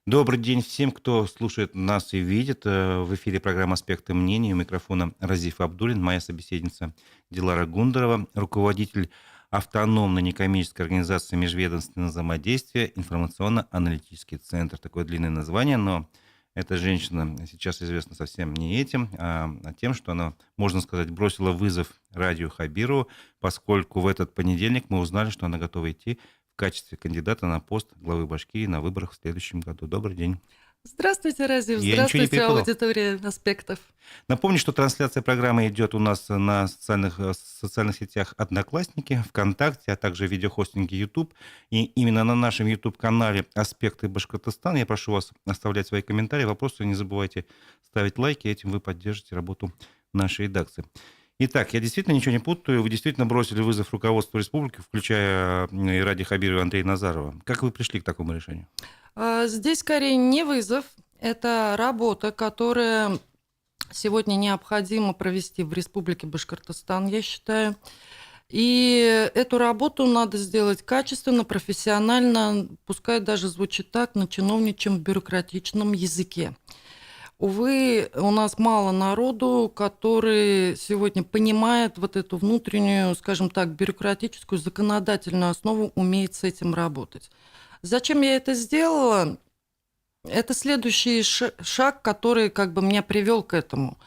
Добрый день всем, кто слушает нас и видит. В эфире программа «Аспекты мнений». У микрофона Разиф Абдуллин, моя собеседница Дилара Гундарова, руководитель автономной некоммерческой организации «Межведомственное взаимодействие. Информационно-аналитический центр». Такое длинное название, но эта женщина сейчас известна совсем не этим, а тем, что она, можно сказать, бросила вызов радио Хабирову, поскольку в этот понедельник мы узнали, что она готова идти в качестве кандидата на пост главы Башкирии на выборах в следующем году. Добрый день. Здравствуйте, Разив. Я ничего не Здравствуйте, перепутал. аудитория «Аспектов». Напомню, что трансляция программы идет у нас на социальных сетях «Одноклассники», ВКонтакте, а также в видеохостинге YouTube. И именно на нашем YouTube-канале «Аспекты Башкортостана» я прошу вас оставлять свои комментарии, вопросы. Не забывайте ставить лайки, этим вы поддержите работу нашей редакции. Итак, я действительно ничего не путаю. Вы действительно бросили вызов руководству республики, включая и Ради Хабирова и Андрея Назарова. Как вы пришли к такому решению? Здесь скорее не вызов, это работа, которая сегодня необходимо провести в Республике Башкортостан, я считаю. И эту работу надо сделать качественно, профессионально, пускай даже звучит так, на чиновничьем бюрократичном языке. Увы, у нас мало народу, который сегодня понимает вот эту внутреннюю, скажем так, бюрократическую законодательную основу, умеет с этим работать. Зачем я это сделала? Это следующий шаг, который как бы меня привел к этому.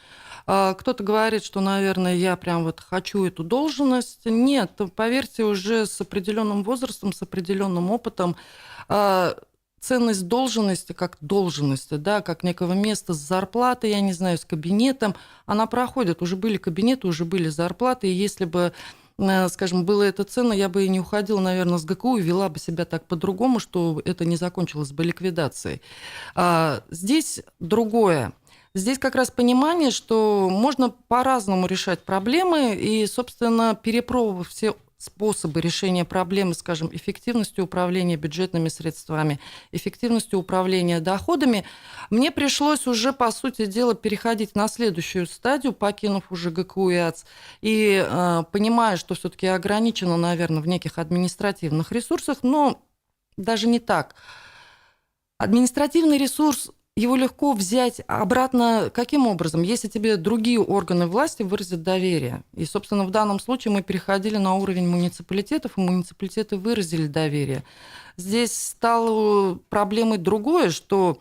Кто-то говорит, что, наверное, я прям вот хочу эту должность. Нет, поверьте, уже с определенным возрастом, с определенным опытом ценность должности, как должности, да, как некого места с зарплатой, я не знаю, с кабинетом, она проходит. Уже были кабинеты, уже были зарплаты, и если бы, скажем, было это ценно, я бы и не уходила, наверное, с ГКУ и вела бы себя так по-другому, что это не закончилось бы ликвидацией. Здесь другое. Здесь как раз понимание, что можно по-разному решать проблемы, и, собственно, перепробовав все способы решения проблемы, скажем, эффективностью управления бюджетными средствами, эффективностью управления доходами, мне пришлось уже, по сути дела, переходить на следующую стадию, покинув уже ГКУ и АЦ, и понимая, что все-таки ограничено, наверное, в неких административных ресурсах, но даже не так. Административный ресурс, его легко взять обратно каким образом? Если тебе другие органы власти выразят доверие. И, собственно, в данном случае мы переходили на уровень муниципалитетов, и муниципалитеты выразили доверие. Здесь стало проблемой другое, что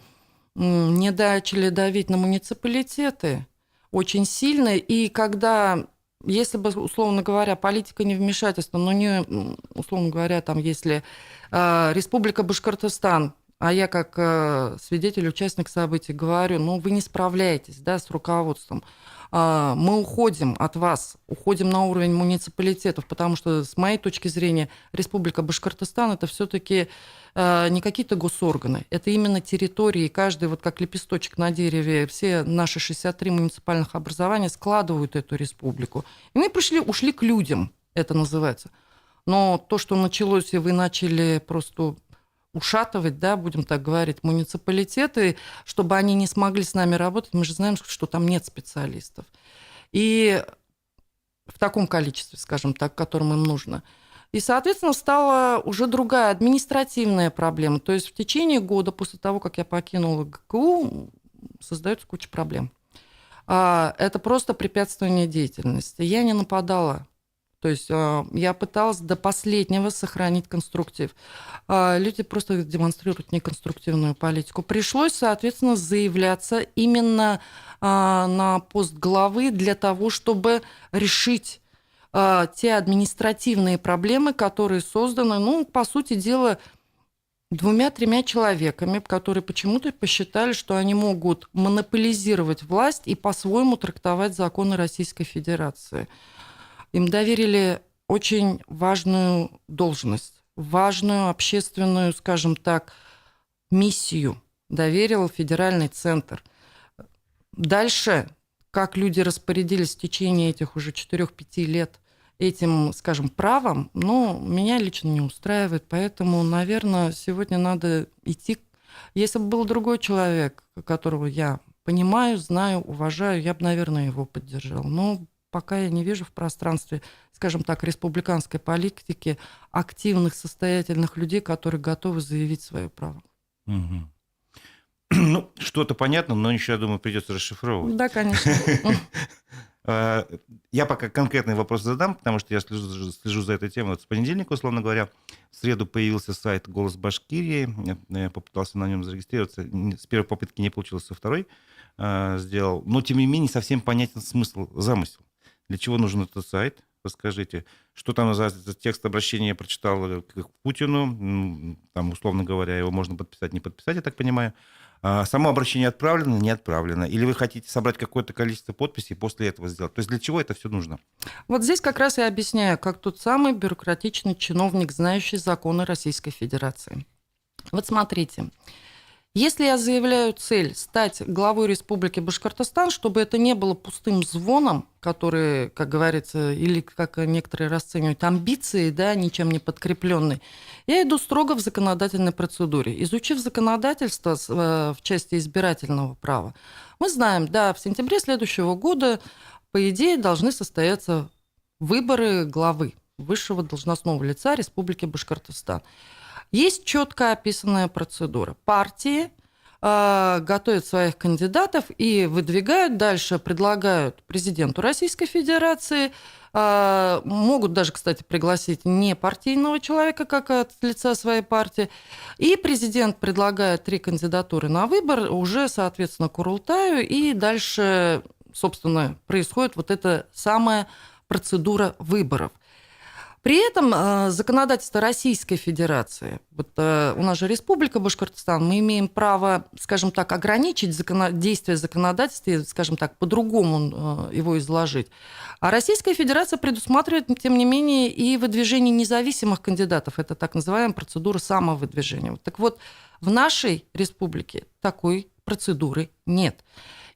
не начали давить на муниципалитеты очень сильно, и когда... Если бы, условно говоря, политика невмешательства, но не, условно говоря, там, если Республика Башкортостан, а я как свидетель, участник событий говорю, ну, вы не справляетесь, да, с руководством. Мы уходим от вас, уходим на уровень муниципалитетов, потому что, с моей точки зрения, Республика Башкортостан – это все-таки не какие-то госорганы, это именно территории, каждый, вот как лепесточек на дереве, все наши 63 муниципальных образования складывают эту республику. И мы ушли к людям, это называется. Но то, что началось, и вы начали просто ушатывать, да, будем так говорить, муниципалитеты, чтобы они не смогли с нами работать, мы же знаем, что там нет специалистов. И в таком количестве, скажем так, которым им нужно. И, соответственно, стала уже другая административная проблема. То есть в течение года, после того, как я покинула ГКУ, создается куча проблем. Это просто препятствование деятельности. Я не нападала. То есть я пыталась до последнего сохранить конструктив. Люди просто демонстрируют неконструктивную политику. Пришлось, соответственно, заявляться именно на пост главы для того, чтобы решить те административные проблемы, которые созданы, ну, по сути дела, 2-3 человеками, которые почему-то посчитали, что они могут монополизировать власть и по-своему трактовать законы Российской Федерации. Им доверили очень важную должность, важную общественную, скажем так, миссию. Доверил федеральный центр. Дальше, как люди распорядились в течение этих уже 4-5 лет этим, скажем, правом, ну, меня лично не устраивает. Поэтому, наверное, сегодня надо идти... Если бы был другой человек, которого я понимаю, знаю, уважаю, я бы, наверное, его поддержала. Но пока я не вижу в пространстве, скажем так, республиканской политики активных, состоятельных людей, которые готовы заявить свое право. Угу. что-то понятно, но еще, я думаю, придется расшифровывать. Да, конечно. Я пока конкретный вопрос задам, потому что я слежу за этой темой. Вот с понедельника, условно говоря, в среду появился сайт «Голос Башкирии». Я попытался на нем зарегистрироваться. С первой попытки не получилось, со второй сделал. Но, тем не менее, совсем понятен смысл, замысел. Для чего нужен этот сайт? Расскажите, что там за текст обращения я прочитал к Путину. Там, условно говоря, его можно подписать, не подписать, я так понимаю. Само обращение отправлено, не отправлено? Или вы хотите собрать какое-то количество подписей и после этого сделать? То есть для чего это все нужно? Вот здесь как раз я объясняю, как тот самый бюрократичный чиновник, знающий законы Российской Федерации. Вот смотрите, если я заявляю цель стать главой Республики Башкортостан, чтобы это не было пустым звоном, который, как говорится, или как некоторые расценивают, амбиции, да, ничем не подкрепленные, я иду строго в законодательной процедуре. Изучив законодательство в части избирательного права, мы знаем, да, в сентябре следующего года, по идее, должны состояться выборы главы высшего должностного лица Республики Башкортостан. Есть четко описанная процедура. Партии готовят своих кандидатов и выдвигают дальше, предлагают президенту Российской Федерации, могут даже, кстати, пригласить не партийного человека, как от лица своей партии, и президент предлагает 3 кандидатуры на выбор, уже, соответственно, Курултаю, и дальше, собственно, происходит вот эта самая процедура выборов. При этом законодательство Российской Федерации, вот у нас же Республика Башкортостан, мы имеем право, скажем так, ограничить действие законодательства, скажем так, по-другому его изложить. А Российская Федерация предусматривает, тем не менее, и выдвижение независимых кандидатов. Это так называемая процедура самовыдвижения. Так вот, в нашей республике такой процедуры нет.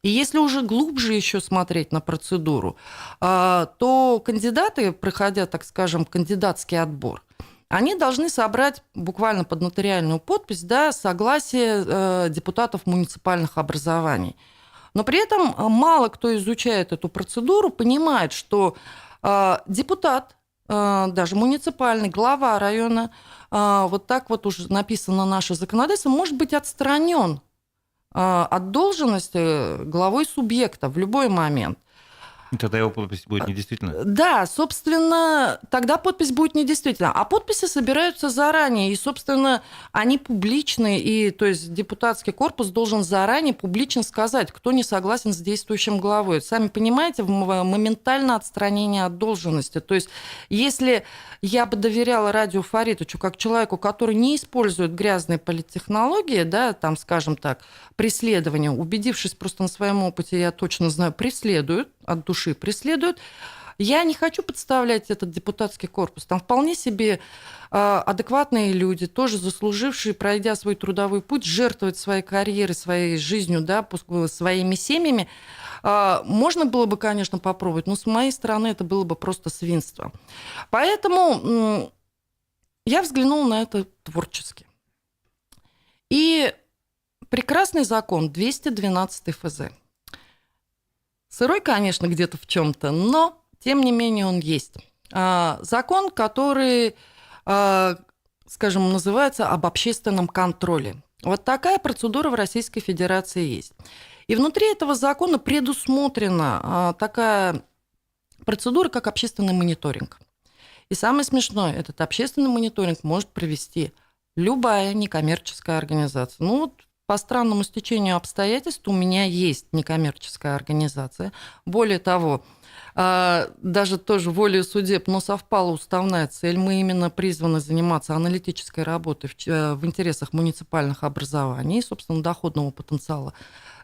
И если уже глубже еще смотреть на процедуру, то кандидаты, проходя, так скажем, кандидатский отбор, они должны собрать буквально под нотариальную подпись, да, согласие депутатов муниципальных образований. Но при этом мало кто изучает эту процедуру, понимает, что депутат, даже муниципальный, глава района, вот так вот уже написано наше законодательство, может быть отстранен от должности главой субъекта в любой момент. Тогда его подпись будет недействительна? Да, собственно, тогда подпись будет недействительна. А подписи собираются заранее, и, собственно, они публичны, и, то есть, депутатский корпус должен заранее публично сказать, кто не согласен с действующим главой. Сами понимаете, моментально отстранение от должности. То есть, если я бы доверяла Радио Фаритовичу как человеку, который не использует грязные политтехнологии, да, там, скажем так, преследование, убедившись просто на своем опыте, я точно знаю, преследуют, от души преследуют. Я не хочу подставлять этот депутатский корпус. Там вполне себе адекватные люди, тоже заслужившие, пройдя свой трудовой путь, жертвовать своей карьерой, своей жизнью, да, своими семьями. Можно было бы, конечно, попробовать, но с моей стороны это было бы просто свинство. Поэтому я взглянула на это творчески. И прекрасный закон 212 ФЗ. Сырой, конечно, где-то в чем-то, но, тем не менее, он есть. Закон, который, скажем, называется об общественном контроле. Вот такая процедура в Российской Федерации есть. И внутри этого закона предусмотрена такая процедура, как общественный мониторинг. И самое смешное, этот общественный мониторинг может провести любая некоммерческая организация. Ну вот, по странному стечению обстоятельств у меня есть некоммерческая организация. Более того, даже тоже волею судеб, но совпала уставная цель. Мы именно призваны заниматься аналитической работой в интересах муниципальных образований и, собственно, доходного потенциала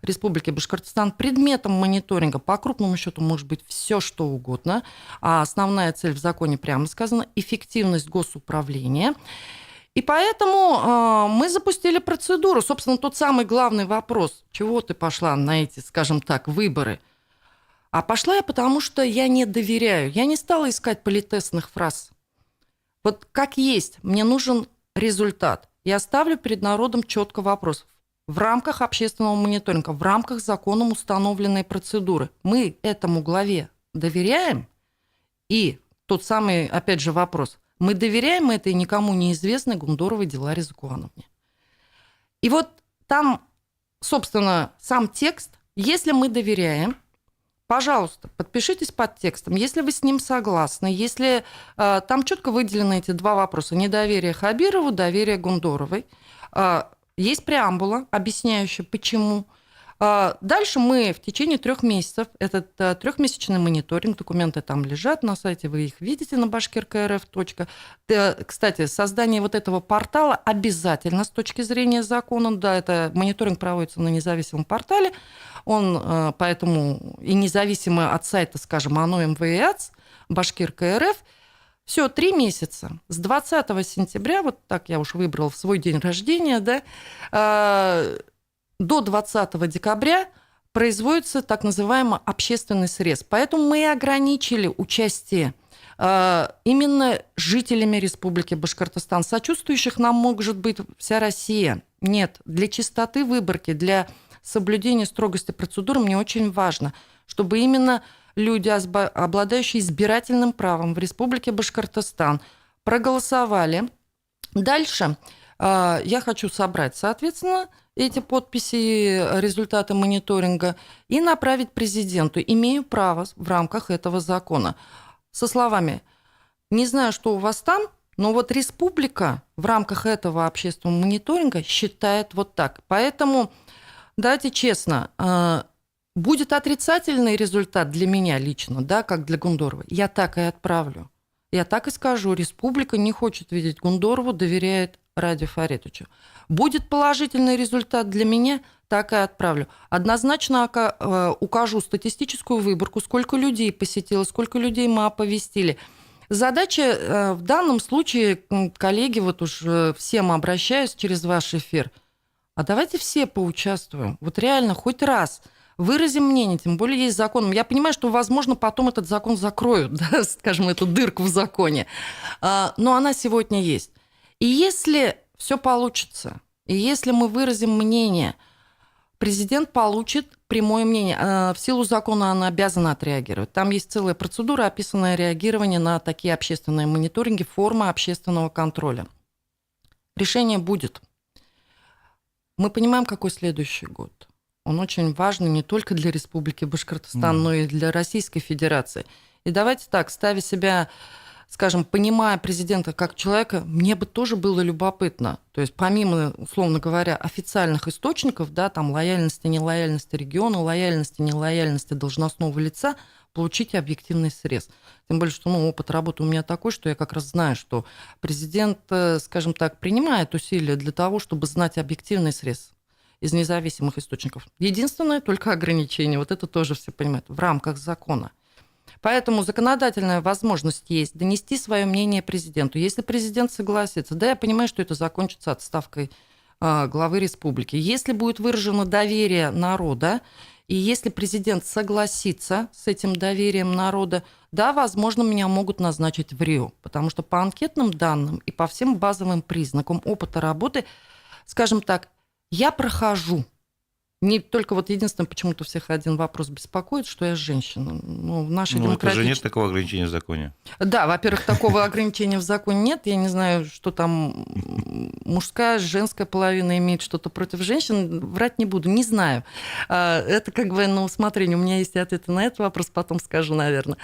Республики Башкортостан. Предметом мониторинга, по крупному счету, может быть все, что угодно. А основная цель в законе прямо сказана – эффективность госуправления. И поэтому мы запустили процедуру. Собственно, тот самый главный вопрос, чего ты пошла на эти, скажем так, выборы? А пошла я потому, что я не доверяю. Я не стала искать политесных фраз. Вот как есть, мне нужен результат. Я ставлю перед народом четко вопрос. В рамках общественного мониторинга, в рамках законом установленной процедуры мы этому главе доверяем? И тот самый, опять же, вопрос. Мы доверяем этой никому неизвестной Гундоровой Диларе Закуановне. И вот там собственно, сам текст, если мы доверяем, пожалуйста, подпишитесь под текстом, если вы с ним согласны, если там четко выделены эти два вопроса: недоверие Хабирову, доверие Гундоровой. Есть преамбула, объясняющая, почему. Дальше мы в течение 3 месяцев, этот 3-месячный мониторинг, документы там лежат на сайте, вы их видите на bashkir.rf. Кстати, создание вот этого портала обязательно с точки зрения закона, да, это мониторинг проводится на независимом портале, он поэтому и независимо от сайта, скажем, ОНО МВИАЦ, bashkir.rf. Все, 3 месяца. С 20 сентября, вот так я уж выбрала в свой день рождения, да, до 20 декабря производится так называемый общественный срез. Поэтому мы и ограничили участие именно жителями Республики Башкортостан. Сочувствующих нам может быть вся Россия. Нет, для чистоты выборки, для соблюдения строгости процедуры мне очень важно, чтобы именно люди, обладающие избирательным правом в Республике Башкортостан, проголосовали. Дальше я хочу собрать, соответственно, эти подписи, результаты мониторинга, и направить президенту. Имею право в рамках этого закона. Со словами: не знаю, что у вас там, но вот республика в рамках этого общественного мониторинга считает вот так. Поэтому, давайте честно, будет отрицательный результат для меня лично, да, как для Гундоровой, я так и отправлю. Я так и скажу: республика не хочет видеть Гундорову, доверяет Раде Фаритовичу. Будет положительный результат для меня, так и отправлю. Однозначно укажу статистическую выборку, сколько людей посетило, сколько людей мы оповестили. Задача в данном случае, коллеги, вот уж всем обращаюсь через ваш эфир, а давайте все поучаствуем. Вот реально хоть раз выразим мнение, тем более есть закон. Я понимаю, что, возможно, потом этот закон закроют, да, скажем, эту дырку в законе, но она сегодня есть. И если все получится, и если мы выразим мнение, президент получит прямое мнение. В силу закона он обязан отреагировать. Там есть целая процедура, описанная реагирование на такие общественные мониторинги, форма общественного контроля. Решение будет. Мы понимаем, какой следующий год. Он очень важный не только для Республики Башкортостан, но и для Российской Федерации. И давайте так, ставя себя, скажем, понимая президента как человека, мне бы тоже было любопытно. То есть помимо, условно говоря, официальных источников, да, там лояльности, нелояльности региона, лояльности, нелояльности должностного лица, получить объективный срез. Тем более, что опыт работы у меня такой, что я как раз знаю, что президент, скажем так, принимает усилия для того, чтобы знать объективный срез из независимых источников. Единственное только ограничение, вот это тоже все понимают, в рамках закона. Поэтому законодательная возможность есть донести свое мнение президенту. Если президент согласится, да, я понимаю, что это закончится отставкой главы республики. Если будет выражено доверие народа, и если президент согласится с этим доверием народа, да, возможно, меня могут назначить в РИО, потому что по анкетным данным и по всем базовым признакам опыта работы, скажем так, я прохожу. Не только вот единственное, почему-то всех один вопрос беспокоит, что я женщина. В нашей это же нет такого ограничения в законе. Да, во-первых, такого ограничения в законе нет. Я не знаю, что там мужская, женская половина имеет что-то против женщин. Врать не буду, не знаю. Это как бы на усмотрение. У меня есть ответы на этот вопрос, потом скажу, наверное.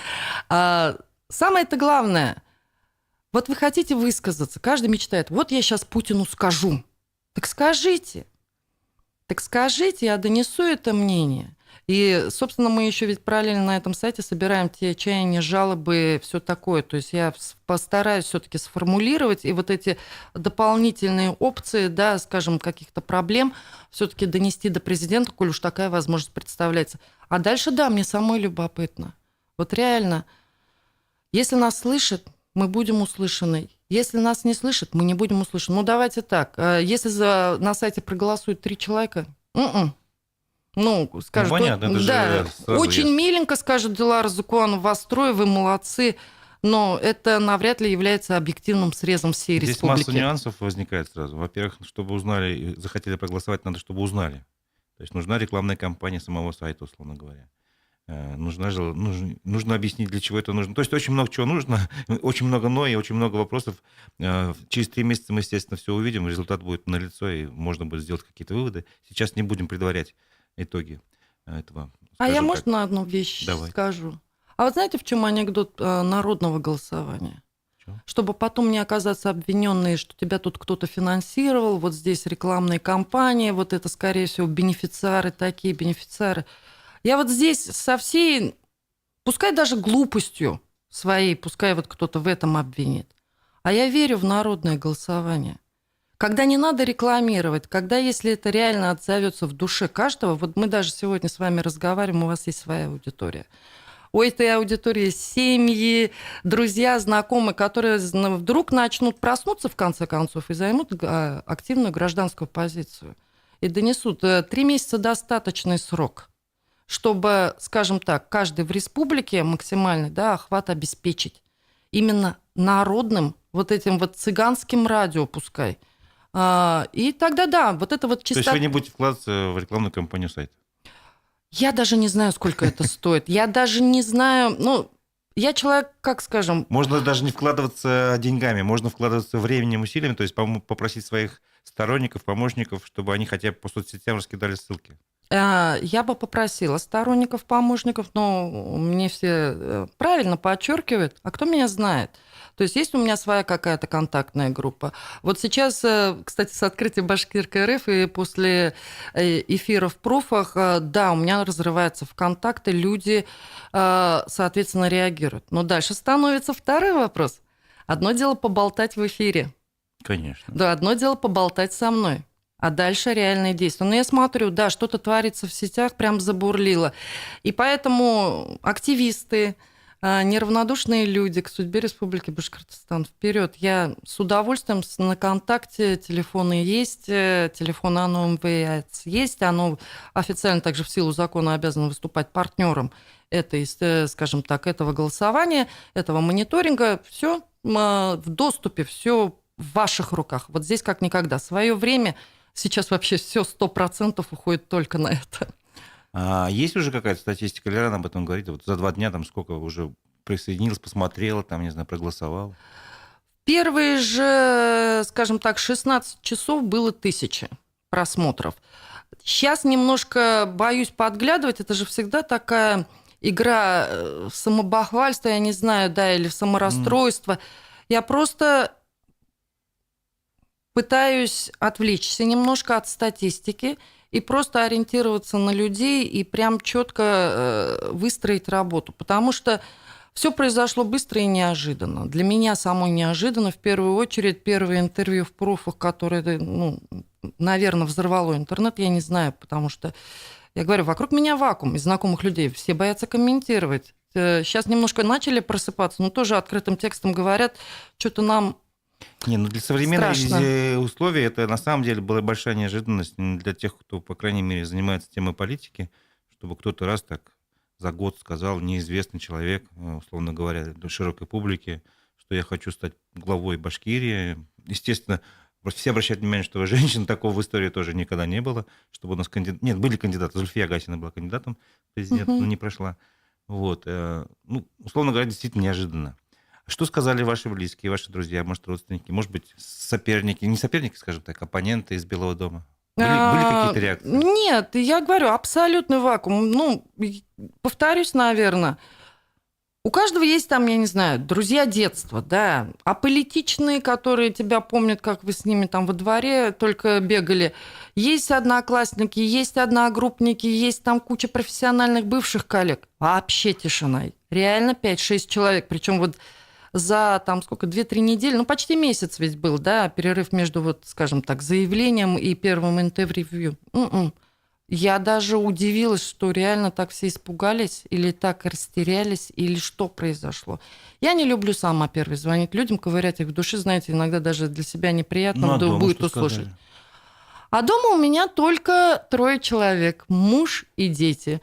Самое-то главное, вот вы хотите высказаться, каждый мечтает, вот я сейчас Путину скажу. Так скажите, я донесу это мнение. И, собственно, мы еще ведь параллельно на этом сайте собираем те чаяния, жалобы, все такое. То есть я постараюсь все-таки сформулировать и вот эти дополнительные опции, да, скажем, каких-то проблем все-таки донести до президента, коль уж такая возможность представляется. А дальше, да, мне самой любопытно. Вот реально, если нас слышат, мы будем услышаны. Если нас не слышат, мы не будем услышаны. Давайте так. Если на сайте проголосуют 3 человека, скажут, понятно, это да, же сразу очень ясно. миленько, скажет Дилара Зукуанова, вас трое, вы молодцы, но это навряд ли является объективным срезом всей Здесь республики. масса нюансов возникает сразу. Во-первых, чтобы узнали, захотели проголосовать, надо, чтобы узнали. То есть нужна рекламная кампания самого сайта, условно говоря. нужно объяснить, для чего это нужно. То есть очень много чего нужно, очень много «но» и очень много вопросов. Через 3 месяца мы, естественно, все увидим, результат будет налицо, и можно будет сделать какие-то выводы. Сейчас не будем предварять итоги этого, А я, скажем так. можно, одну вещь Давай. скажу? А вот знаете, в чем анекдот народного голосования? Чё? Чтобы потом не оказаться обвиненной, что тебя тут кто-то финансировал, вот здесь рекламные кампании, вот это, скорее всего, бенефициары такие, бенефициары. Я вот здесь со всей, пускай даже глупостью своей, пускай вот кто-то в этом обвинит, а я верю в народное голосование. Когда не надо рекламировать, когда, если это реально отзовется в душе каждого, вот мы даже сегодня с вами разговариваем, у вас есть своя аудитория. У этой аудитории есть семьи, друзья, знакомые, которые вдруг начнут проснуться в конце концов и займут активную гражданскую позицию. И донесут. 3 месяца достаточный срок, чтобы, скажем так, каждый в республике максимальный, да, охват обеспечить. Именно народным, вот этим вот цыганским радио пускай. И тогда, да, вот это вот То есть чистота... вы не будете вкладываться в рекламную кампанию сайта? Я даже не знаю, сколько это стоит. Я даже не знаю... Ну, я человек, как скажем... Можно даже не вкладываться деньгами, можно вкладываться временем, усилиями, то есть попросить своих сторонников, помощников, чтобы они хотя бы по соцсетям раскидали ссылки. Я бы попросила сторонников, помощников, но мне все правильно подчеркивают, а кто меня знает? То есть есть у меня своя какая-то контактная группа. Вот сейчас, кстати, с открытием Башкирка РФ и после эфира в пруфах, да, у меня разрываются ВКонтакте, люди, соответственно, реагируют. Но дальше становится второй вопрос. Одно дело поболтать в эфире. Конечно. Да, одно дело поболтать со мной. А дальше реальные действия. Но я смотрю, да, что-то творится в сетях, прям забурлило. И поэтому активисты, неравнодушные люди к судьбе Республики Башкортостан вперед. Я с удовольствием на контакте, телефоны есть, телефон оно МВС есть, оно официально также в силу закона обязано выступать партнером этой, скажем так, этого голосования, этого мониторинга. Все в доступе, все в ваших руках. Вот здесь как никогда. Свое время сейчас вообще все 100% уходит только на это. А есть уже какая-то статистика, Леран об этом говорит? Вот за 2 дня там сколько уже присоединилось, посмотрело, там, не знаю, проголосовало? Первые же, скажем так, 16 часов было 1000 просмотров. Сейчас немножко боюсь подглядывать. Это же всегда такая игра в самобахвальство, я не знаю, да, или в саморасстройство. Я просто пытаюсь отвлечься немножко от статистики и просто ориентироваться на людей и прям четко выстроить работу. Потому что все произошло быстро и неожиданно. Для меня самое неожиданно, в первую очередь, первое интервью в пруфах, которое, ну, наверное, взорвало интернет, я не знаю, потому что, я говорю, вокруг меня вакуум из знакомых людей, все боятся комментировать. Сейчас немножко начали просыпаться, но тоже открытым текстом говорят, что-то нам Не, ну для современных страшно. условий это на самом деле была большая неожиданность для тех, кто, по крайней мере, занимается темой политики, чтобы кто-то раз так за год сказал неизвестный человек, условно говоря, широкой публике, что я хочу стать главой Башкирии. Естественно, все обращают внимание, что женщин такого в истории тоже никогда не было, чтобы у нас Нет, были кандидаты. Зульфия Гасина была кандидатом в президент, но не прошла. Вот. Ну, условно говоря, действительно неожиданно. Что сказали ваши близкие, ваши друзья, может, родственники, может быть, соперники, не соперники, скажем так, оппоненты из Белого дома? Были какие-то реакции? Нет, я говорю, абсолютный вакуум. Ну, повторюсь, наверное, у каждого есть там, я не знаю, друзья детства, да, аполитичные, которые тебя помнят, как вы с ними там во дворе только бегали. Есть одноклассники, есть одногруппники, есть там куча профессиональных бывших коллег. Вообще тишина. Реально 5-6 человек. Причем вот за там сколько, 2-3 недели, ну почти месяц ведь был, да, перерыв между, вот, скажем так, заявлением и первым интервью. Я даже удивилась, что реально так все испугались или так растерялись, или что произошло. Я не люблю сама первой звонить людям, ковырять их в душе, знаете, иногда даже для себя неприятно Ну, а дома будет что услышать. сказали? А дома у меня только 3 человек, муж и дети.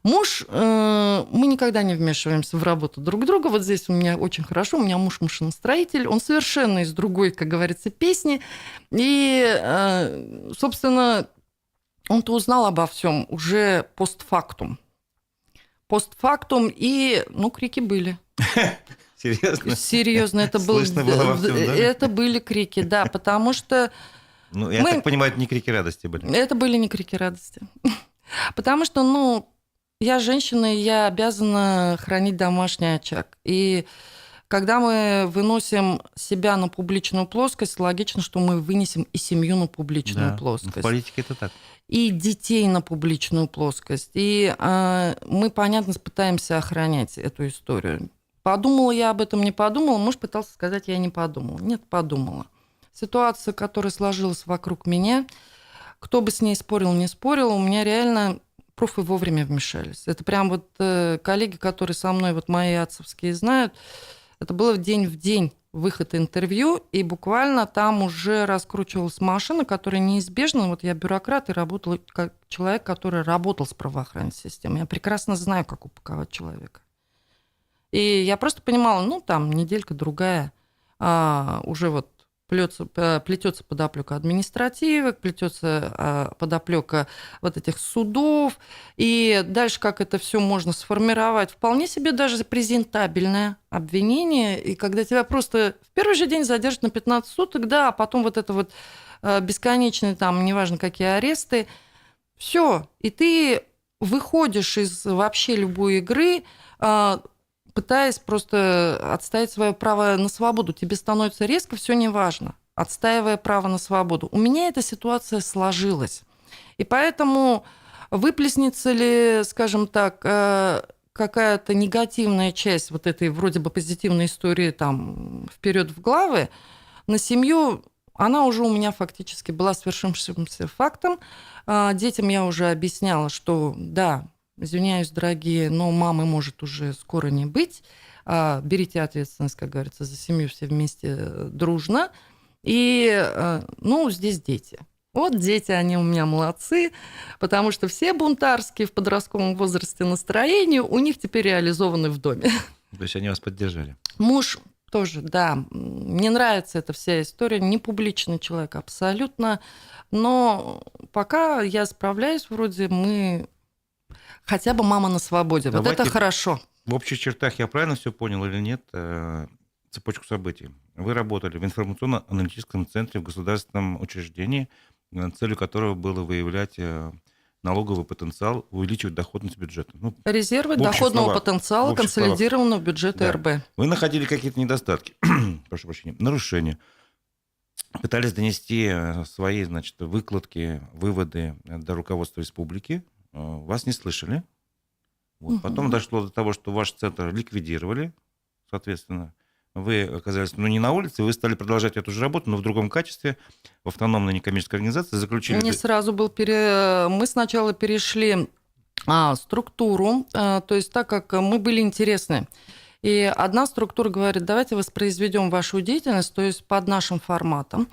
Муж, мы никогда не вмешиваемся в работу друг друга. Вот здесь у меня очень хорошо. У меня муж машиностроитель. Он совершенно из другой, как говорится, песни. И, собственно, он-то узнал обо всем уже постфактум. постфактум, и, ну, крики были. Серьезно? Серьезно, это Слышно было во всем доме? это были крики, да, потому что Ну, я так понимаю, это не крики радости были. это были не крики радости. Потому что, ну, я женщина, и я обязана хранить домашний очаг. И когда мы выносим себя на публичную плоскость, логично, что мы вынесем и семью на публичную Да, плоскость. в политике это так. И детей на публичную плоскость. И мы, понятно, пытаемся охранять эту историю. Подумала я об этом, не подумала. Муж пытался сказать, я не подумала. Нет, подумала. Ситуация, которая сложилась вокруг меня, кто бы с ней спорил, не спорил, у меня реально профы вовремя вмешались. Это прям вот коллеги, которые со мной, вот мои отцовские, знают, это было в день выход интервью, и буквально там уже раскручивалась машина, которая неизбежно, вот я бюрократ и работала как человек, который работал с правоохранительной системой. Я прекрасно знаю, как упаковать человека. И я просто понимала, ну, там, неделька-другая, уже вот плетется подоплека административок, плетется подоплека вот этих судов, и дальше как это все можно сформировать, вполне себе даже презентабельное обвинение, и когда тебя просто в первый же день задержат на 15 суток, да, а потом вот это вот бесконечные там, неважно какие аресты, все, и ты выходишь из вообще любой игры, пытаясь просто отстоять свое право на свободу. Тебе становится резко все неважно, отстаивая право на свободу. У меня эта ситуация сложилась. И поэтому выплеснется ли, скажем так, какая-то негативная часть вот этой вроде бы позитивной истории там вперед в главы, на семью она уже у меня фактически была свершившимся фактом. Детям я уже объясняла, что да, извиняюсь, дорогие, но мамы может уже скоро не быть. Берите ответственность, как говорится, за семью все вместе дружно. И, ну, здесь дети. Вот дети, они у меня молодцы, потому что все бунтарские в подростковом возрасте настроения у них теперь реализованы в доме. То есть они вас поддержали? Муж тоже, да. Мне нравится эта вся история. Не публичный человек абсолютно. Но пока я справляюсь, вроде мы... Хотя бы мама на свободе. Давайте вот это хорошо. В общих чертах я правильно все понял или нет? Цепочку событий. Вы работали в информационно-аналитическом центре в государственном учреждении, целью которого было выявлять налоговый потенциал, увеличивать доходность бюджета. Ну, резервы в общих доходного словах, потенциала в общих консолидированного бюджета Да. РБ. Вы находили какие-то недостатки, прошу прощения, нарушения, пытались донести свои, значит, выкладки, выводы до руководства республики, вас не слышали. Вот. Потом дошло до того, что ваш центр ликвидировали, соответственно. Вы оказались, ну, не на улице, вы стали продолжать эту же работу, но в другом качестве, в автономной некоммерческой организации, заключили... Не сразу был Мы сначала перешли структуру, то есть так как мы были интересны. И одна структура говорит, давайте воспроизведем вашу деятельность, то есть под нашим форматом.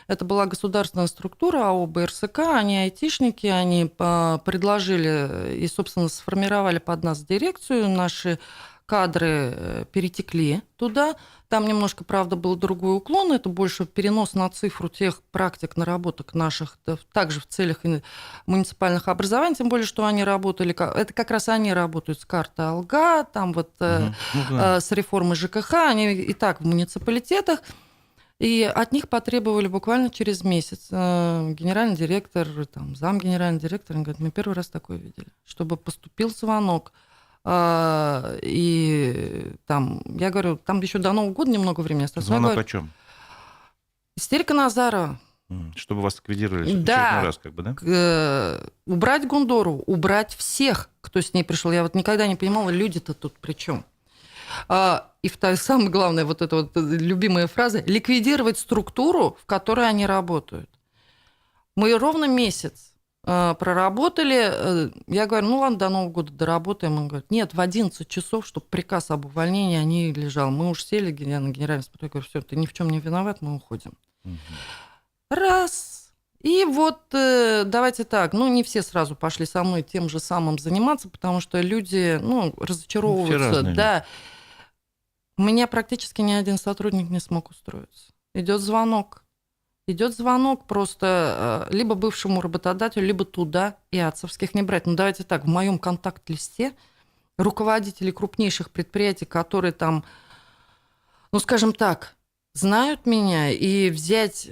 Это была государственная структура АО БРСК, они айтишники, они предложили и, собственно, сформировали под нас дирекцию, наши кадры перетекли туда. Там немножко, правда, был другой уклон, это больше перенос на цифру тех практик, наработок наших, также в целях муниципальных образований, тем более, что они работали, это как раз они работают с картой АЛГА, там вот с реформой ЖКХ, они и так в муниципалитетах. И от них потребовали буквально через месяц. Генеральный директор, там, замгенеральный директор, он говорит, мы первый раз такое видели, чтобы поступил звонок. И там, я говорю, там еще до Нового года немного времени осталось. Звонок о чем? Истерика Назарова. Чтобы вас ликвидировали в да, очередной раз, как бы, да? Убрать Гундору, убрать всех, кто с ней пришел. Я вот никогда не понимала, люди-то тут при чем. И самое главное, вот эта вот любимая фраза, ликвидировать структуру, в которой они работают. Мы ровно месяц проработали. Я говорю, ну ладно, до Нового года доработаем. Он говорит, нет, в 11 часов, чтобы приказ об увольнении, они лежал. Мы уж сели на генеральный инспектор, я говорю, все, ты ни в чем не виноват, мы уходим. Раз. И вот давайте так, ну не все сразу пошли со мной тем же самым заниматься, потому что люди, ну, разочаровываются. Да. У меня практически ни один сотрудник не смог устроиться. Идет звонок просто либо бывшему работодателю, либо туда и отцовских не брать. Ну, давайте так, в моем контакт-листе руководителей крупнейших предприятий, которые там, ну, скажем так, знают меня, и взять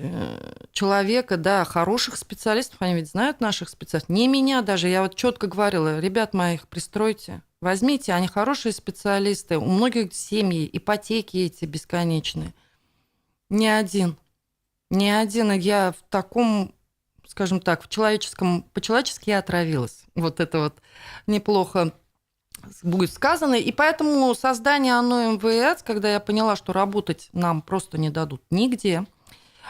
человека, да, хороших специалистов, они ведь знают наших специалистов, не меня даже, я вот четко говорила, ребят моих пристройте, возьмите, они хорошие специалисты, у многих семьи, ипотеки эти бесконечные. Ни один, я в таком, скажем так, по-человечески я отравилась. Вот это вот неплохо будет сказано. И поэтому создание ОНО МВС, когда я поняла, что работать нам просто не дадут нигде,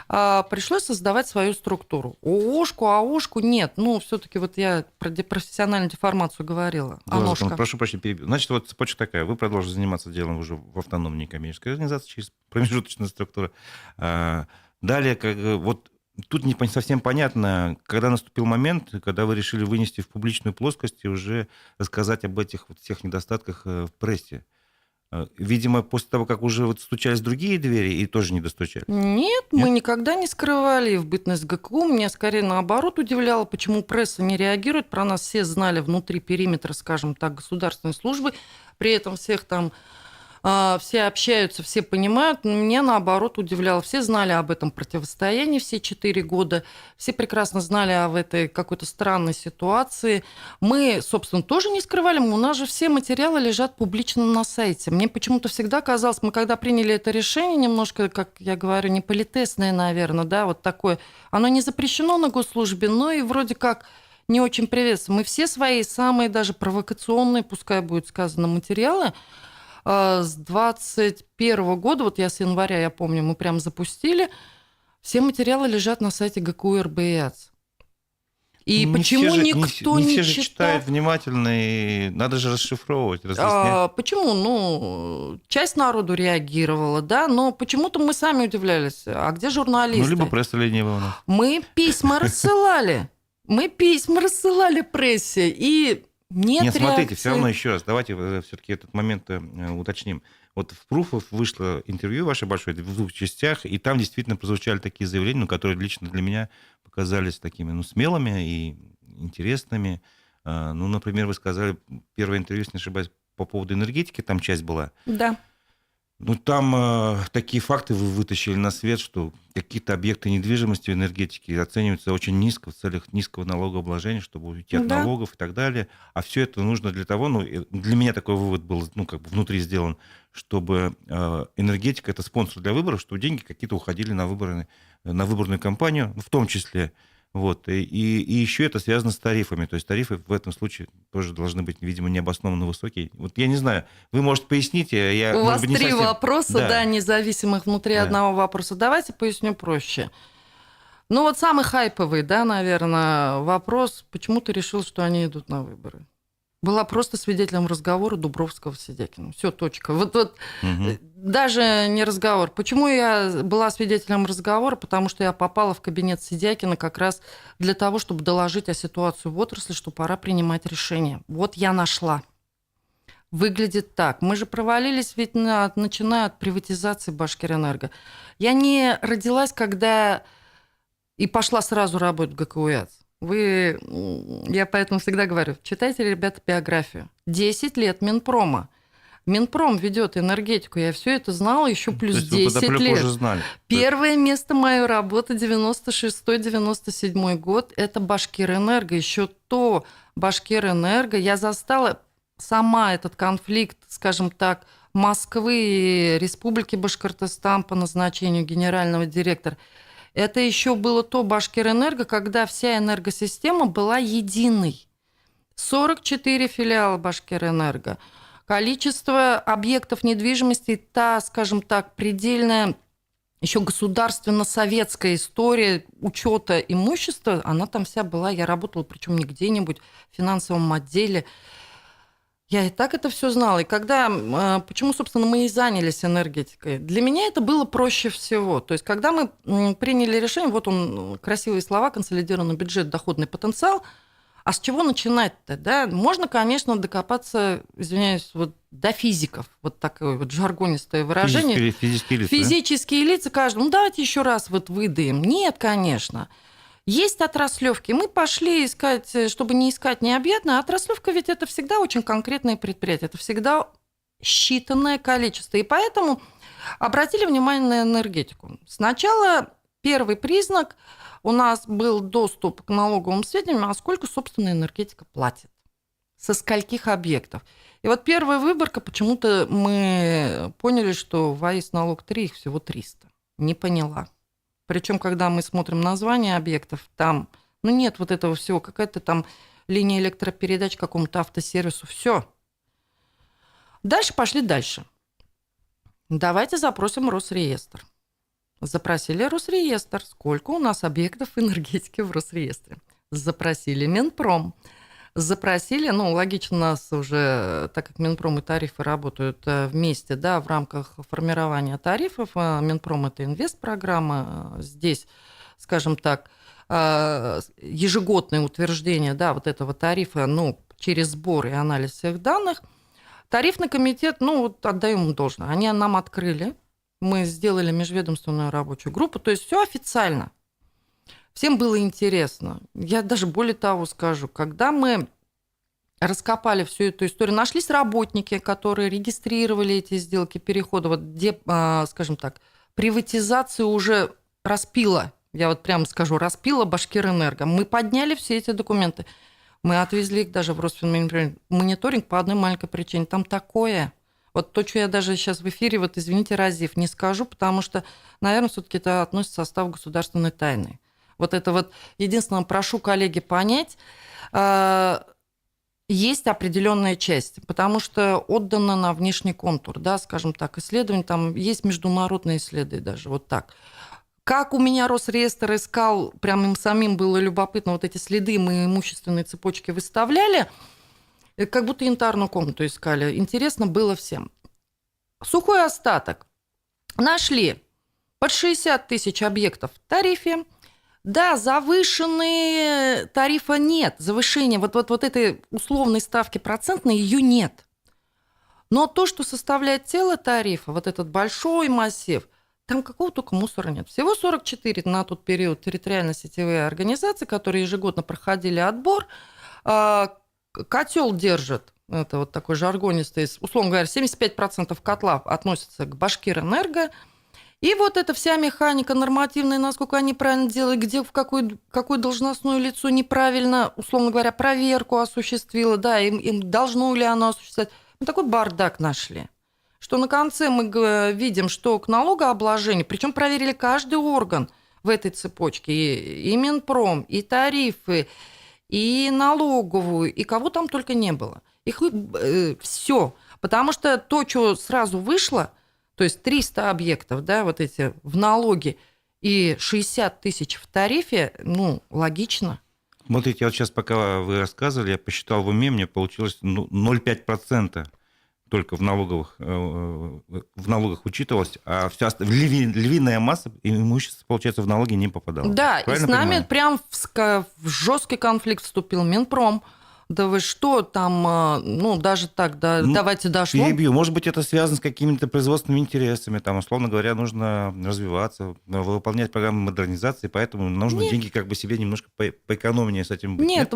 пришлось создавать свою структуру. ООшку нет. Ну, все-таки вот я про профессиональную деформацию говорила. ОНОшка. Прошу прощения, перебью. Значит, вот цепочка такая. Вы продолжите заниматься делом уже в автономной некоммерческой организации через промежуточную структуру. Далее, вот тут не совсем понятно, когда наступил момент, когда вы решили вынести в публичную плоскость и уже рассказать об этих вот всех недостатках в прессе. Видимо, после того, как уже вот стучались в другие двери и тоже не достучали. Нет, мы никогда не скрывали в бытность ГКУ. Меня скорее наоборот удивляло, почему пресса не реагирует. Про нас все знали внутри периметра, скажем так, государственной службы. При этом всех там все общаются, все понимают. Меня наоборот удивляло. Все знали об этом противостоянии все 4 года. Все прекрасно знали об этой какой-то странной ситуации. Мы, собственно, тоже не скрывали. У нас же все материалы лежат публично на сайте. Мне почему-то всегда казалось, мы когда приняли это решение, немножко, как я говорю, не политесное, наверное, да, вот такое. Оно не запрещено на госслужбе, но и вроде как не очень приветствуем. Мы все свои самые даже провокационные, пускай будет сказано, материалы с 2021 года, вот я с января, я помню, мы прям запустили, все материалы лежат на сайте ГКУ РБИАЦ. И не почему никто не все же читают внимательно, и надо же расшифровывать, разъяснять. Почему? Ну, часть народу реагировала, да, но почему-то мы сами удивлялись. А где журналисты? Ну, либо пресса ленивая у нас. Мы письма рассылали. Мы письма рассылали прессе, и нет, смотрите, все равно еще раз, давайте все-таки этот момент уточним. Вот в Пруфов вышло интервью ваше большое в 2 частях, и там действительно прозвучали такие заявления, которые лично для меня показались такими, смелыми и интересными. Ну, например, вы сказали, первое интервью, если не ошибаюсь, по поводу энергетики, там часть была. Да. Ну, там такие факты вы вытащили на свет, что какие-то объекты недвижимости в энергетике оцениваются очень низко в целях низкого налогообложения, чтобы уйти от налогов и так далее. А все это нужно для того, для меня такой вывод был, внутри сделан, чтобы энергетика – это спонсор для выборов, чтобы деньги какие-то уходили на выборную кампанию, в том числе. Вот. И еще это связано с тарифами. То есть тарифы в этом случае тоже должны быть, видимо, необоснованно высокие. Вот я не знаю, вы, может, поясните? У вас 3 вопроса, да, независимых внутри одного вопроса. Давайте поясню проще. Ну вот самый хайповый, да, наверное, вопрос, почему ты решил, что они идут на выборы? Была просто свидетелем разговора Дубровского с Сидякиным. Все, точка. Вот даже не разговор. Почему я была свидетелем разговора? Потому что я попала в кабинет Сидякина как раз для того, чтобы доложить о ситуации в отрасли, что пора принимать решение. Вот я нашла. Выглядит так. Мы же провалились ведь начиная от приватизации Башкирэнерго. Я не родилась, когда и пошла сразу работать в ГКУ ЯЦ. Я поэтому всегда говорю, читайте, ребята, биографию. 10 лет Минпрома. Минпром ведет энергетику. Я все это знала еще плюс 10 лет. Уже знали. Первое место моей работы 96-97 год – это Башкирэнерго. Еще то Башкирэнерго. Я застала сама этот конфликт, скажем так, Москвы и Республики Башкортостан по назначению генерального директора. Это еще было то Башкирэнерго, когда вся энергосистема была единой. 44 филиала Башкирэнерго. Количество объектов недвижимости, та, скажем так, предельная еще государственно-советская история учета имущества, она там вся была. Я работала, причем не где-нибудь, в финансовом отделе. Я и так это все знала. И почему, собственно, мы и занялись энергетикой? Для меня это было проще всего. То есть, когда мы приняли решение, вот он, красивые слова, консолидированный бюджет, доходный потенциал, а с чего начинать-то? Да? Можно, конечно, докопаться, извиняюсь, вот до физиков. Вот такое вот жаргонистое выражение. Физические лица. Физические лица каждому. Ну, давайте еще раз выдаем. Нет, конечно. Есть отраслевки. Мы пошли искать, чтобы не искать необъятно. Отраслевка ведь это всегда очень конкретное предприятие. Это всегда считанное количество. И поэтому обратили внимание на энергетику. Сначала первый признак у нас был доступ к налоговым сведениям, а сколько, собственно, энергетика платит. Со скольких объектов. И вот первая выборка, почему-то мы поняли, что в АИС налог 3, их всего 300. Не поняла. Причем, когда мы смотрим название объектов, там, нет вот этого всего, какая-то там линия электропередач какому-то автосервису, все. Дальше пошли дальше. Давайте запросим Росреестр. Запросили Росреестр. Сколько у нас объектов энергетики в Росреестре? Запросили Минпром. Запросили, логично, у нас уже, так как Минпром и тарифы работают вместе, да, в рамках формирования тарифов, Минпром – это инвестпрограмма, здесь, скажем так, ежегодное утверждение, да, вот этого тарифа, через сбор и анализ всех данных. Тарифный комитет, отдаем им должное, они нам открыли, мы сделали межведомственную рабочую группу, то есть все официально. Всем было интересно. Я даже более того скажу, когда мы раскопали всю эту историю, нашлись работники, которые регистрировали эти сделки перехода, вот где, скажем так, приватизацию уже распила, я вот прямо скажу, распила Башкирэнерго. Мы подняли все эти документы. Мы отвезли их даже в Росфинмониторинг по одной маленькой причине. Там такое. Вот то, что я даже сейчас в эфире, извините, Разив, не скажу, потому что, наверное, все-таки это относится к составу государственной тайны. Вот это вот, единственное, прошу, коллеги, понять, есть определенная часть, потому что отдана на внешний контур, да, скажем так, исследования, там есть международные исследования даже, вот так. Как у меня Росреестр искал, прям им самим было любопытно, вот эти следы мы имущественной цепочки выставляли, как будто янтарную комнату искали. Интересно было всем. Сухой остаток. Нашли под 60 тысяч объектов в тарифе. Да, завышенные тарифа нет. Завышения вот этой условной ставки процентной, ее нет. Но то, что составляет тело тарифа, вот этот большой массив, там какого только мусора нет. Всего 44 на тот период территориально-сетевые организации, которые ежегодно проходили отбор. Котел держит, это вот такой жаргонистый, условно говоря, 75% котла относятся к Башкирэнерго. И вот эта вся механика нормативная, насколько они правильно делают, где, в какое должностное лицо неправильно, условно говоря, проверку осуществило, да, им должно ли оно осуществлять. Мы такой бардак нашли, что на конце мы видим, что к налогообложению, причем проверили каждый орган в этой цепочке, и Минпром, и тарифы, и налоговую, и кого там только не было. Их все. Потому что то, что сразу вышло, то есть 300 объектов, да, вот эти в налоге, и 60 тысяч в тарифе, логично. Смотрите, вот сейчас, пока вы рассказывали, я посчитал в уме, мне получилось 0,5% только в налогах учитывалось, а вся львиная масса имущества, получается, в налоги не попадала. Да, правильно и с нами понимаю? прям в жесткий конфликт вступил Минпром. Да вы что, там, даже так, да, давайте дошло. Перебью. Может быть, это связано с какими-то производственными интересами. Там, условно говоря, нужно развиваться, выполнять программы модернизации, поэтому нужно деньги как бы себе немножко поэкономнее с этим быть. Нет,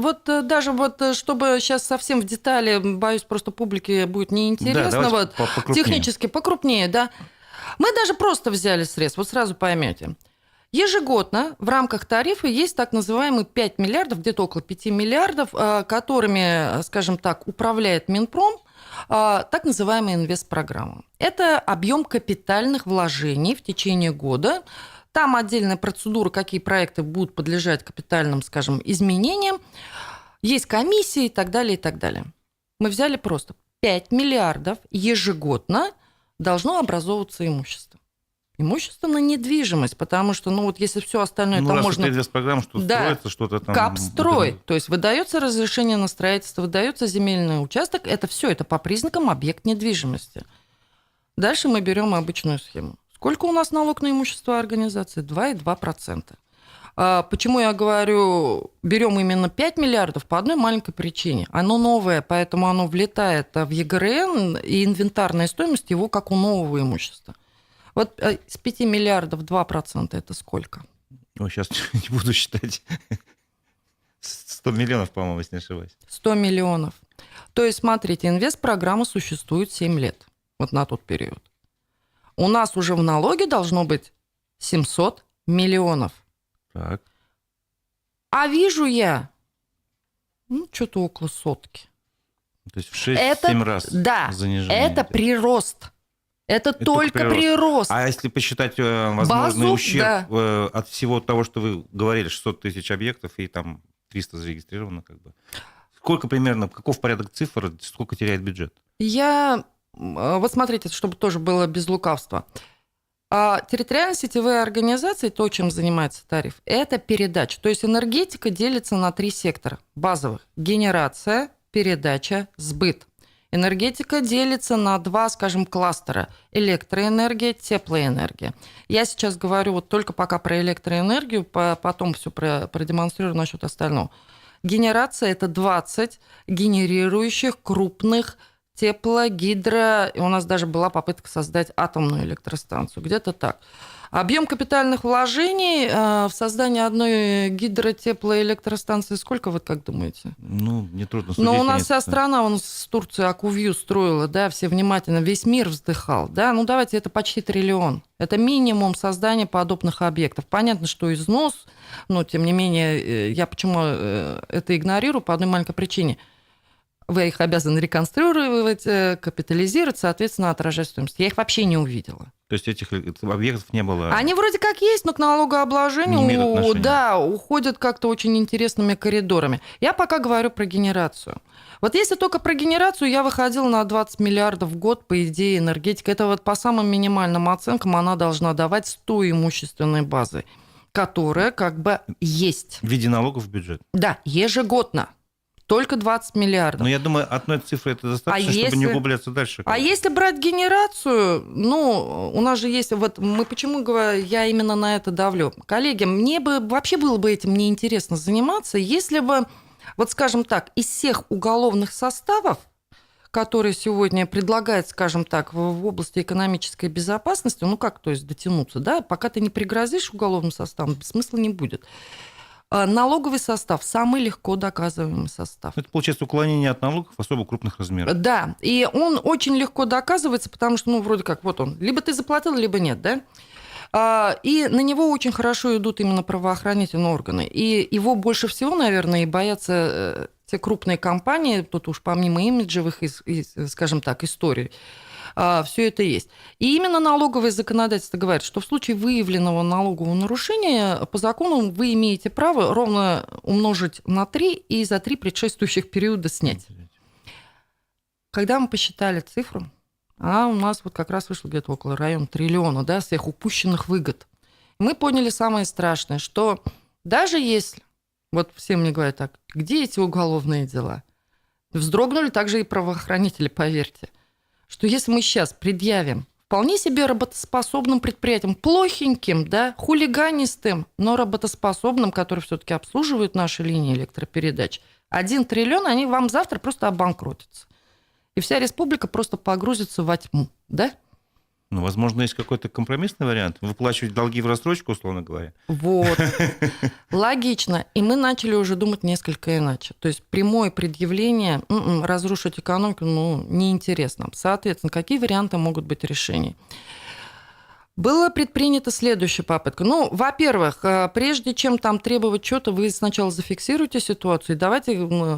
даже чтобы сейчас совсем в детали, боюсь, просто публике будет неинтересно. Да, покрупнее. Технически покрупнее, да. Мы даже просто взяли средства, вот сразу поймете. Ежегодно в рамках тарифа есть так называемые 5 миллиардов, где-то около 5 миллиардов, которыми, скажем так, управляет Минпром, так называемая инвестпрограмма. Это объем капитальных вложений в течение года. Там отдельная процедура, какие проекты будут подлежать капитальным, скажем, изменениям. Есть комиссии и так далее, и так далее. Мы взяли просто 5 миллиардов ежегодно должно образовываться имущество. Имущество на недвижимость, потому что, если все остальное, там раз можно... это инвестпрограмма, что строится, что-то там... Капстрой, то есть выдается разрешение на строительство, выдается земельный участок, это все, это по признакам объект недвижимости. Дальше мы берем обычную схему. Сколько у нас налог на имущество организации? 2,2%. Почему я говорю, берем именно 5 миллиардов? По одной маленькой причине. Оно новое, поэтому оно влетает в ЕГРН, и инвентарная стоимость его как у нового имущества. Вот с 5 миллиардов 2% это сколько? Ой, сейчас не буду считать. 100 миллионов, по-моему, если не ошибаюсь. 100 миллионов. То есть, смотрите, инвестпрограмма существует 7 лет, вот на тот период. У нас уже в налоге должно быть 700 миллионов. Так. А вижу я, что-то около сотки. То есть в 6-7 раз Да, занижение. это прирост. Это только прирост. А если посчитать возможный Базу, ущерб да. от всего того, что вы говорили, 600 тысяч объектов и там 300 зарегистрировано, как бы. Сколько примерно, каков порядок цифр, сколько теряет бюджет? Вот смотрите, чтобы тоже было без лукавства. Территориальные сетевые организации, то, чем занимается тариф, это передача. То есть энергетика делится на 3 сектора базовых. Генерация, передача, сбыт. Энергетика делится на 2, скажем, кластера. Электроэнергия, теплоэнергия. Я сейчас говорю вот только пока про электроэнергию, потом все продемонстрирую насчет остального. Генерация – это 20 генерирующих крупных тепло, у нас даже была попытка создать атомную электростанцию, где-то так. Объем капитальных вложений в создание одной гидротеплоэлектростанции сколько, вот как думаете? Нетрудно судить. Но у нас вся страна, с Турции Акувью строила, да, все внимательно, весь мир вздыхал, да, давайте, это почти триллион. Это минимум создания подобных объектов. Понятно, что износ, но тем не менее, я почему это игнорирую, по одной маленькой причине. Вы их обязаны реконструировать, капитализировать, соответственно, отражать стоимость. Я их вообще не увидела. То есть этих объектов не было? Они вроде как есть, но к налогообложению, да, уходят как-то очень интересными коридорами. Я пока говорю про генерацию. Вот если только про генерацию, я выходила на 20 миллиардов в год, по идее, энергетика. Это вот по самым минимальным оценкам она должна давать 100 имущественной базы, которая как бы есть. В виде налогов в бюджет? Да, ежегодно. Только 20 миллиардов. Но я думаю, одной цифры это достаточно, чтобы не углубляться дальше. А если брать генерацию, у нас же есть... Вот мы почему говорю, я именно на это давлю. Коллеги, мне бы вообще было бы этим неинтересно заниматься, если бы, вот скажем так, из всех уголовных составов, которые сегодня предлагают, скажем так, в области экономической безопасности, то есть дотянуться, да, пока ты не пригрозишь уголовным составом, смысла не будет. Налоговый состав – самый легко доказываемый состав. Это, получается, уклонение от налогов особо крупных размеров. Да, и он очень легко доказывается, потому что, вроде как, вот он, либо ты заплатил, либо нет, да? И на него очень хорошо идут именно правоохранительные органы. И его больше всего, наверное, и боятся те крупные компании, тут уж помимо имиджевых, скажем так, историй, все это есть. И именно налоговое законодательство говорит, что в случае выявленного налогового нарушения по закону вы имеете право ровно умножить на 3 и за 3 предшествующих периода снять. Когда мы посчитали цифру, она у нас вот как раз вышла где-то около района триллиона, да, всех упущенных выгод. Мы поняли самое страшное, что даже если, вот все мне говорят так, где эти уголовные дела? Вздрогнули также и правоохранители, поверьте. Что если мы сейчас предъявим вполне себе работоспособным предприятиям, плохеньким, да, хулиганистым, но работоспособным, которые все-таки обслуживают наши линии электропередач, 1 триллион, они вам завтра просто обанкротятся. И вся республика просто погрузится во тьму, да? Возможно, есть какой-то компромиссный вариант? Выплачивать долги в рассрочку, условно говоря? Вот. Логично. И мы начали уже думать несколько иначе. То есть прямое предъявление, разрушить экономику, неинтересно. Соответственно, какие варианты могут быть решений? Была предпринята следующая попытка. Во-первых, прежде чем там требовать что-то, вы сначала зафиксируйте ситуацию.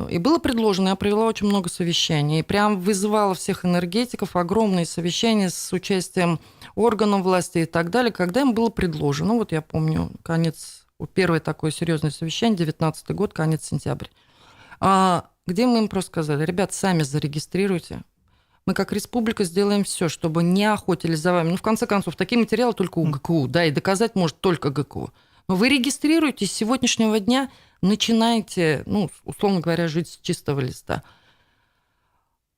И было предложено, я провела очень много совещаний, и прям вызывала всех энергетиков, огромные совещания с участием органов власти и так далее, когда им было предложено, я помню, первое такое серьезное совещание, 2019 год, конец сентября, где мы им просто сказали: ребят, сами зарегистрируйте. Мы как республика сделаем все, чтобы не охотились за вами. В конце концов, такие материалы только у ГКУ, да, и доказать может только ГКУ. Но вы регистрируетесь с сегодняшнего дня, начинаете, условно говоря, жить с чистого листа.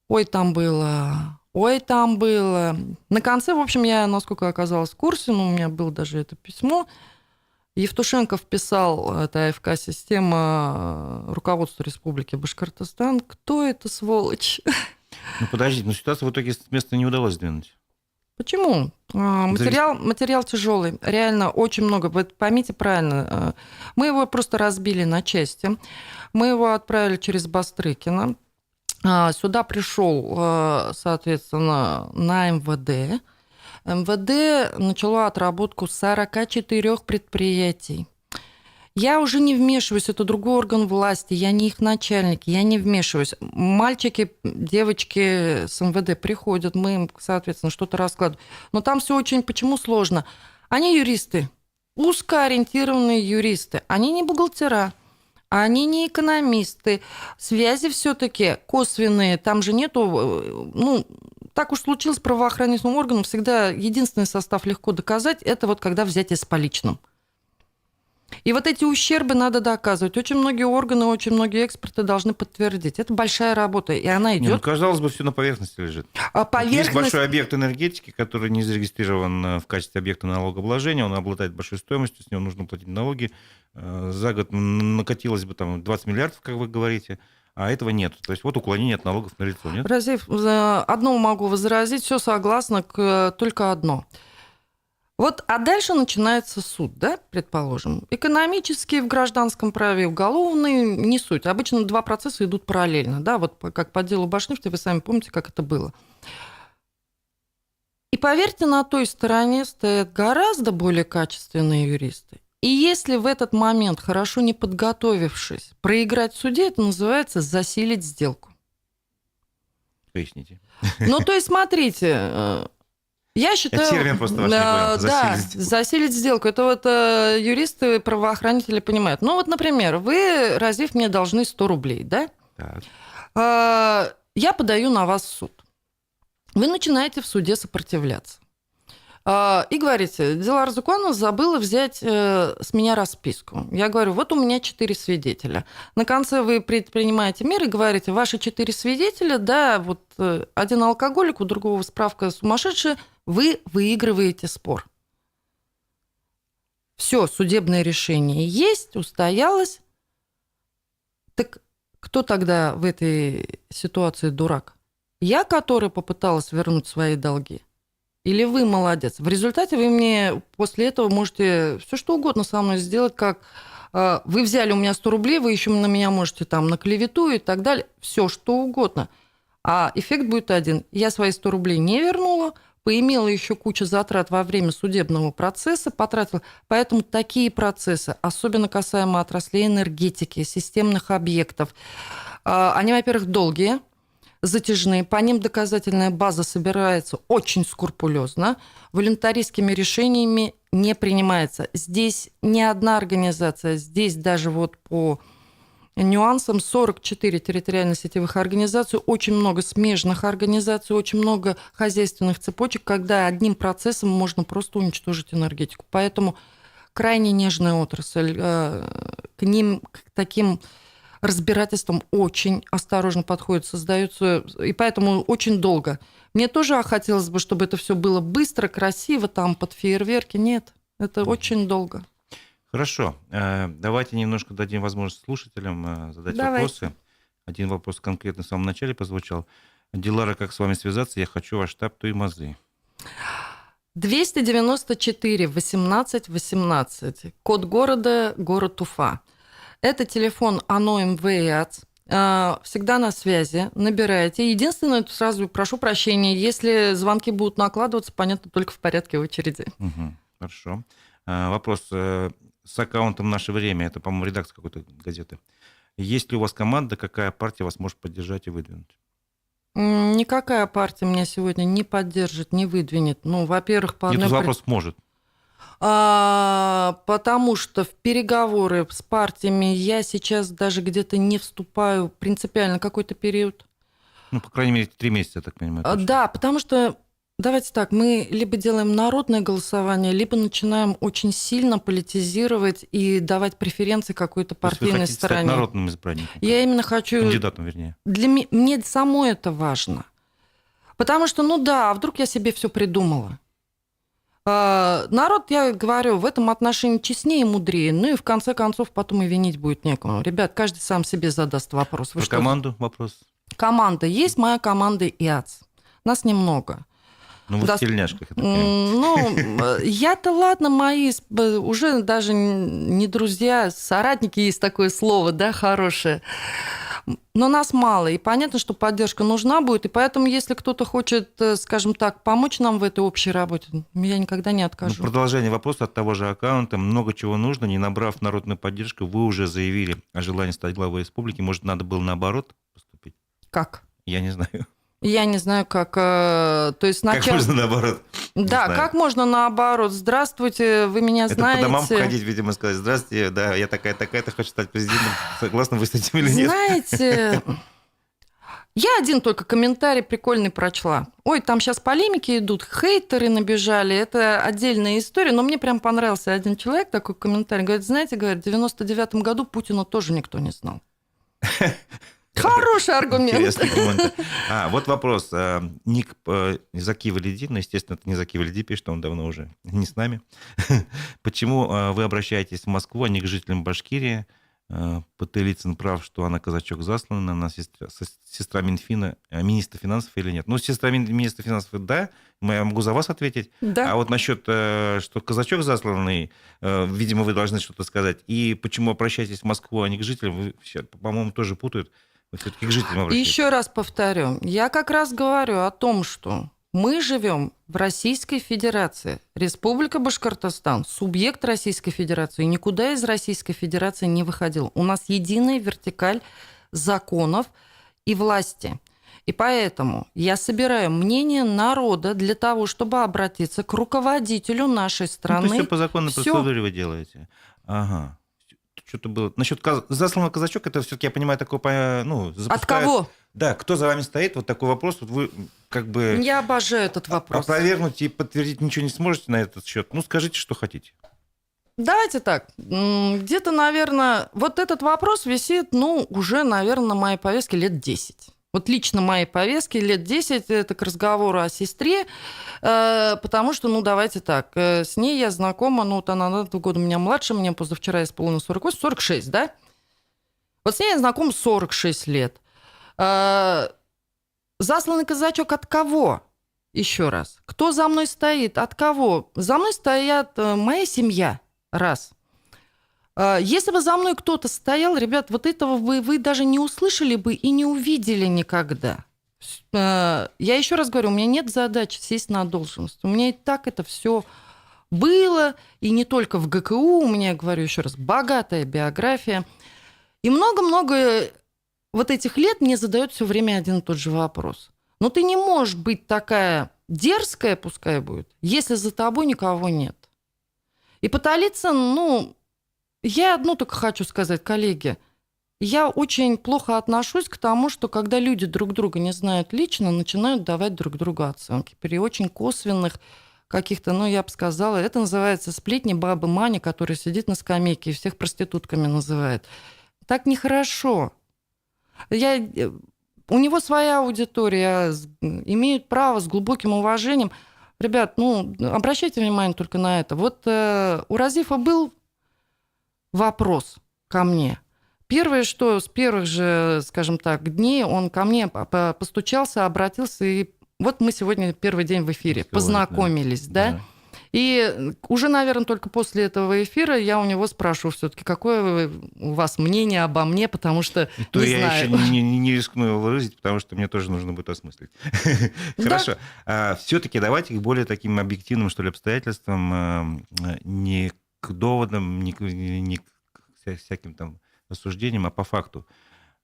Ой, там было. На конце, в общем, я, насколько оказалась в курсе, у меня было даже это письмо, Евтушенко вписал, это АФК-система, руководство Республики Башкортостан. Кто это, сволочь? Подождите, ситуацию в итоге с места не удалось сдвинуть. Почему? Материал тяжелый, реально очень много. Вы поймите правильно, мы его просто разбили на части, мы его отправили через Бастрыкина, сюда пришел, соответственно, на МВД. МВД начало отработку 44 предприятий. Я уже не вмешиваюсь, это другой орган власти, я не их начальник, я не вмешиваюсь. Мальчики, девочки с МВД приходят, мы им, соответственно, что-то раскладываем. Но там все очень, почему сложно? Они юристы, узкоориентированные юристы, они не бухгалтера, они не экономисты, связи все-таки косвенные, там же нету, так уж случилось, правоохранительным органам всегда единственный состав легко доказать, это вот когда взятие с поличным. И вот эти ущербы надо доказывать. Очень многие органы, очень многие эксперты должны подтвердить. Это большая работа, и она идет. Казалось бы, все на поверхности лежит. Есть большой объект энергетики, который не зарегистрирован в качестве объекта налогообложения, он обладает большой стоимостью, с него нужно платить налоги. За год накатилось бы там 20 миллиардов, как вы говорите, а этого нет. То есть вот уклонение от налогов налицо, нет? Разив, одно могу возразить, все согласно, только одно. А дальше начинается суд, да, предположим. Экономический в гражданском праве, уголовный, не суть. Обычно два процесса идут параллельно, да, вот как по делу Башнефти, вы сами помните, как это было. И поверьте, на той стороне стоят гораздо более качественные юристы. И если в этот момент, хорошо не подготовившись, проиграть в суде, это называется засилить сделку. Поясните. То есть, смотрите... Я считаю, я термин просто ваш не понял. Засилить сделку. Это вот юристы, правоохранители понимают. Например, вы, Разив, мне должны 100 рублей, да? Так. Я подаю на вас в суд. Вы начинаете в суде сопротивляться. И говорите, Дилара Зукуановна забыла взять с меня расписку. Я говорю, вот у меня 4 свидетеля. На конце вы предпринимаете меры и говорите, ваши 4 свидетеля, да, вот один алкоголик, у другого справка сумасшедшая, вы выигрываете спор. Все, судебное решение есть, устоялось. Так кто тогда в этой ситуации дурак? Я, которая попыталась вернуть свои долги? Или вы молодец? В результате вы мне после этого можете все что угодно со мной сделать, как вы взяли у меня 100 рублей, вы еще на меня можете там на клевету и так далее. Все что угодно. А эффект будет один. Я свои 100 рублей не вернула, поимела еще кучу затрат во время судебного процесса, потратила. Поэтому такие процессы, особенно касаемо отраслей энергетики, системных объектов, они, во-первых, долгие, затяжные, по ним доказательная база собирается очень скрупулезно, волюнтаристскими решениями не принимается. Здесь не одна организация, здесь даже вот по нюансам 44 территориально-сетевых организаций, очень много смежных организаций, очень много хозяйственных цепочек, когда одним процессом можно просто уничтожить энергетику. Поэтому крайне нежная отрасль, к ним, к таким разбирательством очень осторожно подходит, создаются, и поэтому очень долго. Мне тоже хотелось бы, чтобы это все было быстро, красиво, там под фейерверки. Нет, это очень долго. Хорошо. Давайте немножко дадим возможность слушателям задать вопросы. Один вопрос конкретно в самом начале прозвучал. Дилара, как с вами связаться? Я хочу ваш штаб Туймазы. 294 18 18. Код города, город Уфа. Это телефон АНО МВИ-АЦ. Всегда на связи, набирайте. Единственное, сразу прошу прощения, если звонки будут накладываться, понятно, только в порядке очереди. Хорошо. Вопрос с аккаунтом «Наше время». Это, по-моему, редакция какой-то газеты. Есть ли у вас команда, какая партия вас может поддержать и выдвинуть? Никакая партия меня сегодня не поддержит, не выдвинет. Во-первых, по одной... вопрос может. Потому что в переговоры с партиями я сейчас даже где-то не вступаю принципиально какой-то период. По крайней мере, 3 месяца, я так понимаю. Точно. Да, потому что, давайте так, мы либо делаем народное голосование, либо начинаем очень сильно политизировать и давать преференции какой-то партийной стороне. Стать народным избранником. Я именно хочу... Кандидатом, вернее. Мне самой это важно. Потому что, а вдруг я себе все придумала? Народ, я говорю, в этом отношении честнее и мудрее. И в конце концов потом и винить будет некому. Ребят, каждый сам себе задаст вопрос. Команду вопрос? Команда. Есть моя команда ИАЦ. Нас немного. Ну, вы Да, в тельняшках, я так понимаю. Ну, я-то ладно, мои уже даже не друзья, соратники, есть такое слово, да, хорошее. Но нас мало, и понятно, что поддержка нужна будет, и поэтому, если кто-то хочет, скажем так, помочь нам в этой общей работе, я никогда не Ну, откажу. продолжение вопроса от того же аккаунта. Много чего нужно. Не набрав народную поддержку, вы уже заявили о желании стать главой республики. Может, надо было наоборот поступить? Как? Я не знаю. Я не знаю, как... То есть Как сначала... можно наоборот? Не Да, знаю. как можно наоборот? Здравствуйте, вы меня Это по домам знаете. ходить, видимо, сказать: здравствуйте, да, я такая-то, хочу стать президентом. Согласны вы с этим или нет? Знаете, я один только комментарий прикольный прочла. Ой, там сейчас полемики идут, хейтеры набежали, это отдельная история, но мне прям понравился один человек, такой комментарий, говорит, знаете, говорит, в 99-м году Путина тоже никто не знал. Хороший аргумент. Интересный комментарий. Вот вопрос. Ник Заки Валиди, ну, естественно, это не Заки Валиди пишет, он давно уже не с нами. Почему вы обращаетесь в Москву, а не к жителям Башкирии? Потылицын прав, что она казачок заслана, она сестра Минфина, министра финансов или нет? Ну, сестра министра финансов, да, я могу за вас ответить. Да. А вот насчет, что казачок засланный, видимо, вы должны что-то сказать. И почему обращаетесь в Москву, а не к жителям? Вы, по-моему, тоже путают. Вы все-таки к жителям обращаетесь. Еще раз повторю, я как раз говорю о том, что мы живем в Российской Федерации. Республика Башкортостан, субъект Российской Федерации, никуда из Российской Федерации не выходил. У нас единая вертикаль законов и власти. И поэтому я собираю мнение народа для того, чтобы обратиться к руководителю нашей страны. Ну, то есть все по законной Всё. процедуре вы делаете. Ага. Что-то было. Насчет засланного казачок, это все-таки, я понимаю, такое, ну, От запускают... кого? Да, кто за вами стоит, вот такой вопрос, вот вы как бы... Я обожаю этот вопрос. Опровергнуть и подтвердить ничего не сможете на этот счет. Ну, скажите, что хотите. Давайте так. Где-то, наверное, вот этот вопрос висит, ну, уже, наверное, на моей повестке лет 10. Вот лично моей повестке лет 10 это к разговору о сестре, потому что, ну, давайте так, с ней я знакома, ну, вот она на 2 года меня младше, мне позавчера исполнилось 48, 46, да? Вот с ней я знакома 46 лет. Засланный казачок от кого? Еще раз. Кто за мной стоит? От кого? За мной стоят моя семья. Раз. Если бы за мной кто-то стоял, ребят, вот этого вы даже не услышали бы и не увидели никогда. Я еще раз говорю, у меня нет задачи сесть на должность. У меня и так это все было, и не только в ГКУ, у меня, говорю еще раз, богатая биография. И много-много вот этих лет мне задают все время один и тот же вопрос. Но ты не можешь быть такая дерзкая, пускай будет, если за тобой никого нет. И Потылицын, ну, я одно только хочу сказать, коллеги, я очень плохо отношусь к тому, что когда люди друг друга не знают лично, начинают давать друг другу оценки при очень косвенных каких-то, ну, я бы сказала, это называется сплетни бабы Мани, которая сидит на скамейке и всех проститутками называет. Так нехорошо. У него своя аудитория, имеют право с глубоким уважением. Ребят, ну, обращайте внимание только на это. Вот у Разифа был вопрос ко мне. Первое, что с первых же, скажем так, дней он ко мне постучался, обратился, и вот мы сегодня первый день в эфире, познакомились, да? И уже, наверное, только после этого эфира я у него спрашиваю все-таки, какое у вас мнение обо мне, потому что То не я знаю. еще не рискну его выразить, потому что мне тоже нужно будет осмыслить. Хорошо. Все-таки давайте к более таким объективным, что ли, обстоятельствам, не к доводам, не к всяким там рассуждениям, а по факту.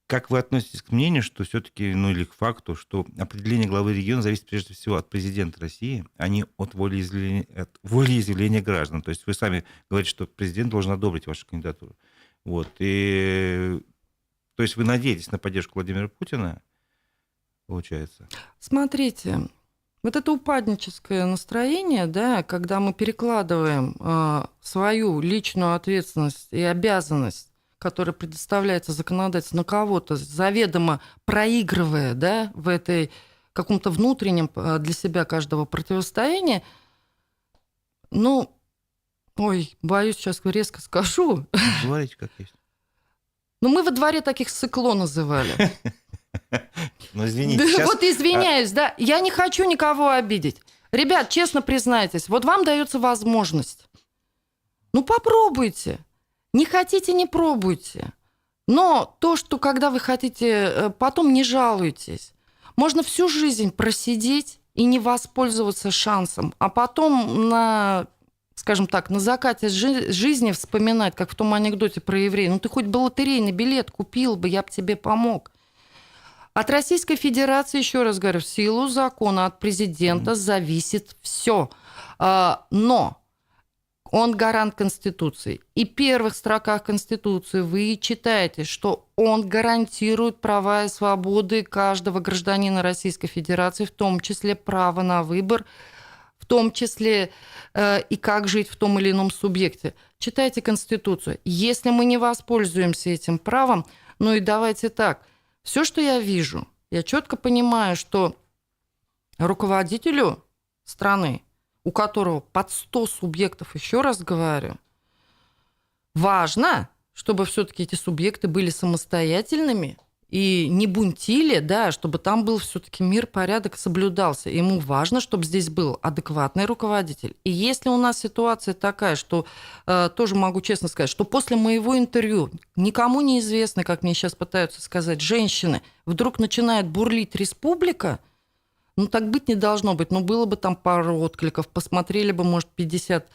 Как вы относитесь к мнению, что все-таки, ну или к факту, что определение главы региона зависит прежде всего от президента России, а не от волеизъявления граждан? То есть вы сами говорите, что президент должен одобрить вашу кандидатуру. Вот. И, то есть вы надеетесь на поддержку Владимира Путина, получается? Смотрите, вот это упадническое настроение, да, когда мы перекладываем свою личную ответственность и обязанность, которая предоставляется законодательством, на кого-то, заведомо проигрывая, да, в этой каком-то внутреннем для себя каждого противостоянии, ну, ой, боюсь, сейчас резко скажу. Говорите, как есть. Но мы во дворе таких сыкло называли. Ну, извините. Да, Сейчас... вот извиняюсь, да, я не хочу никого обидеть. Ребят, честно признайтесь, вот вам дается возможность. Ну, попробуйте. Не хотите, не пробуйте. Но то, что когда вы хотите, потом не жалуйтесь. Можно всю жизнь просидеть и не воспользоваться шансом, а потом на, скажем так, на закате жизни вспоминать, как в том анекдоте про еврея. Ну, ты хоть бы лотерейный билет купил бы, я бы тебе помог. От Российской Федерации, еще раз говорю, в силу закона от президента зависит все. Но он гарант Конституции. И в первых строках Конституции вы читаете, что он гарантирует права и свободы каждого гражданина Российской Федерации, в том числе право на выбор, в том числе и как жить в том или ином субъекте. Читайте Конституцию. Если мы не воспользуемся этим правом, ну и давайте так, все, что я вижу, я четко понимаю, что руководителю страны, у которого под 100 субъектов, еще раз говорю, важно, чтобы все-таки эти субъекты были самостоятельными и не бунтили, да, чтобы там был все-таки мир, порядок соблюдался. Ему важно, чтобы здесь был адекватный руководитель. И если у нас ситуация такая, что тоже могу честно сказать, что после моего интервью никому не известно, как мне сейчас пытаются сказать женщины, вдруг начинает бурлить республика, ну, так быть не должно быть. Ну, было бы там пару откликов, посмотрели бы, может, 50,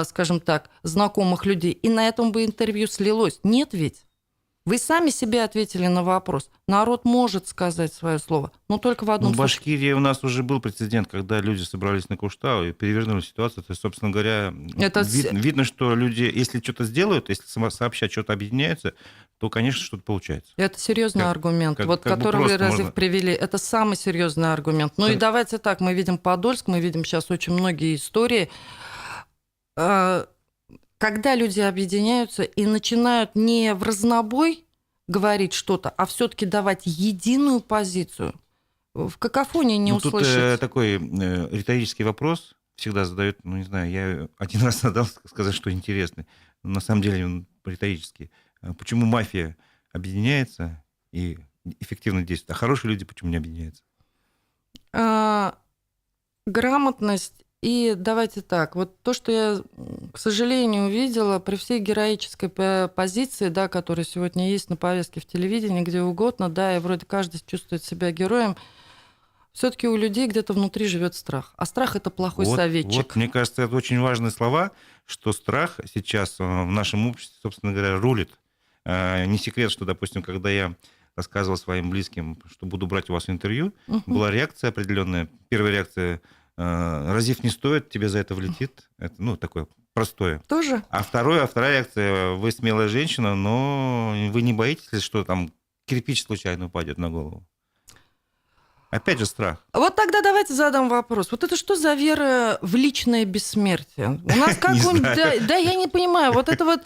скажем так, знакомых людей, и на этом бы интервью слилось. Нет ведь? Вы сами себе ответили на вопрос. Народ может сказать свое слово, но только в одном В случае. Башкирии у нас уже был прецедент, когда люди собрались на Куштау и перевернули ситуацию. То есть, собственно говоря, видно, что люди, если что-то сделают, если сообща что-то объединяются, то, конечно, что-то получается. Это серьезный аргумент, который вы, Разив, привели. Это самый серьезный аргумент. Ну и давайте так, мы видим Подольск, мы видим сейчас очень многие истории, когда люди объединяются и начинают не в разнобой говорить что-то, а все-таки давать единую позицию. В какофонии не услышать. Тут такой риторический вопрос всегда задают, ну, не знаю, я один раз задал сказать, что интересный, но на самом деле он риторический. Почему мафия объединяется и эффективно действует, а хорошие люди почему не объединяются? Грамотность. И давайте так, вот то, что я, к сожалению, увидела при всей героической позиции, да, которая сегодня есть на повестке в телевидении, где угодно, да, и вроде каждый чувствует себя героем, все-таки у людей где-то внутри живет страх. А страх – это плохой советчик. Вот, мне кажется, это очень важные слова, что страх сейчас в нашем обществе, собственно говоря, рулит. Не секрет, что, допустим, когда я рассказывал своим близким, что буду брать у вас интервью, была реакция определенная. Первая реакция – Разив, не стоит, тебе за это влетит. Это, ну, такое простое. Тоже? А вторая реакция, вы смелая женщина, но вы не боитесь, что там кирпич случайно упадет на голову? Опять же страх. Вот тогда давайте задам вопрос. Вот это что за вера в личное бессмертие? У нас какой-нибудь... Да, я не понимаю. Вот это вот...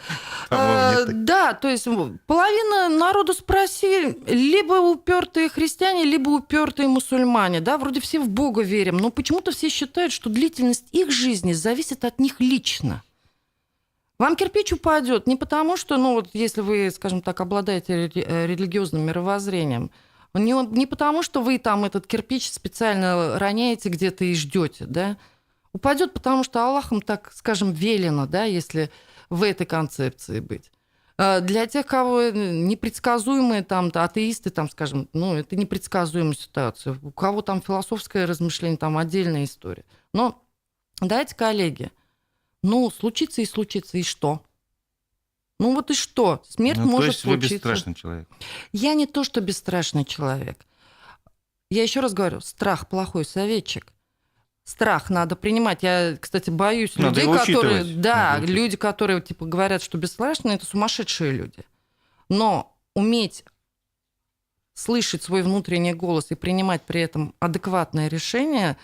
Да, то есть половина народу спроси, либо упертые христиане, либо упертые мусульмане. Да, вроде все в Бога верим, но почему-то все считают, что длительность их жизни зависит от них лично. Вам кирпич упадет не потому, что, ну вот если вы, скажем так, обладаете религиозным мировоззрением, не потому, что вы там этот кирпич специально роняете где-то и ждете, да? Упадет, потому что Аллахом, так скажем, велено, да, если в этой концепции быть. Для тех, кого непредсказуемые там атеисты, там, скажем, ну, это непредсказуемая ситуация. У кого там философское размышление, там отдельная история. Но давайте, коллеги, ну, случится, и что? Ну вот и что? Смерть может случиться. То есть вы бесстрашный человек? Я не то, что бесстрашный человек. Я еще раз говорю, страх плохой советчик. Страх надо принимать. Я, кстати, боюсь людей, которые... Да, люди, которые типа говорят, что бесстрашные, это сумасшедшие люди. Но уметь слышать свой внутренний голос и принимать при этом адекватное решение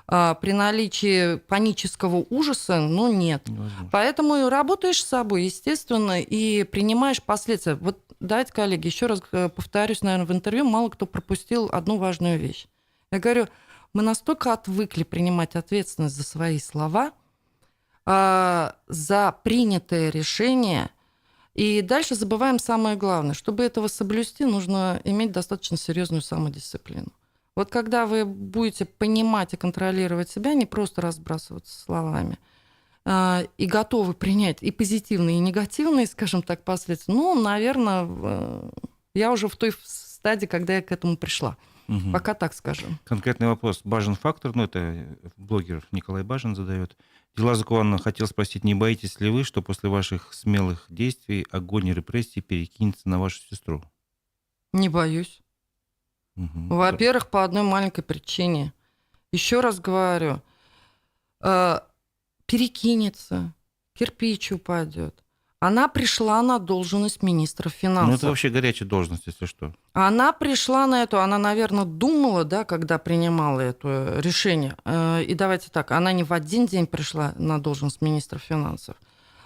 при наличии панического ужаса, ну, нет. Невозможно. Поэтому работаешь с собой, естественно, и принимаешь последствия. Вот давайте, коллеги, еще раз повторюсь, наверное, в интервью мало кто пропустил одну важную вещь. Я говорю, мы настолько отвыкли принимать ответственность за свои слова, за принятое решение, и дальше забываем самое главное. Чтобы этого соблюсти, нужно иметь достаточно серьезную самодисциплину. Вот когда вы будете понимать и контролировать себя, не просто разбрасываться словами, и готовы принять и позитивные, и негативные, скажем так, последствия, ну, наверное, я уже в той стадии, когда я к этому пришла. Мгм. Пока так скажем. Конкретный вопрос. Бажен фактор, ну, это блогер Николай Бажен задает. Дела Закуанна хотел спросить, не боитесь ли вы, что после ваших смелых действий огонь и репрессий перекинется на вашу сестру? Не боюсь. Мгм. Во-первых, по одной маленькой причине. Еще раз говорю, перекинется, кирпич упадет. Она пришла на должность министра Ну, это финансов. вообще горячая должность, если что. Она пришла на эту, она, наверное, думала, да, когда принимала это решение. И давайте так, она не в один день пришла на должность министра финансов.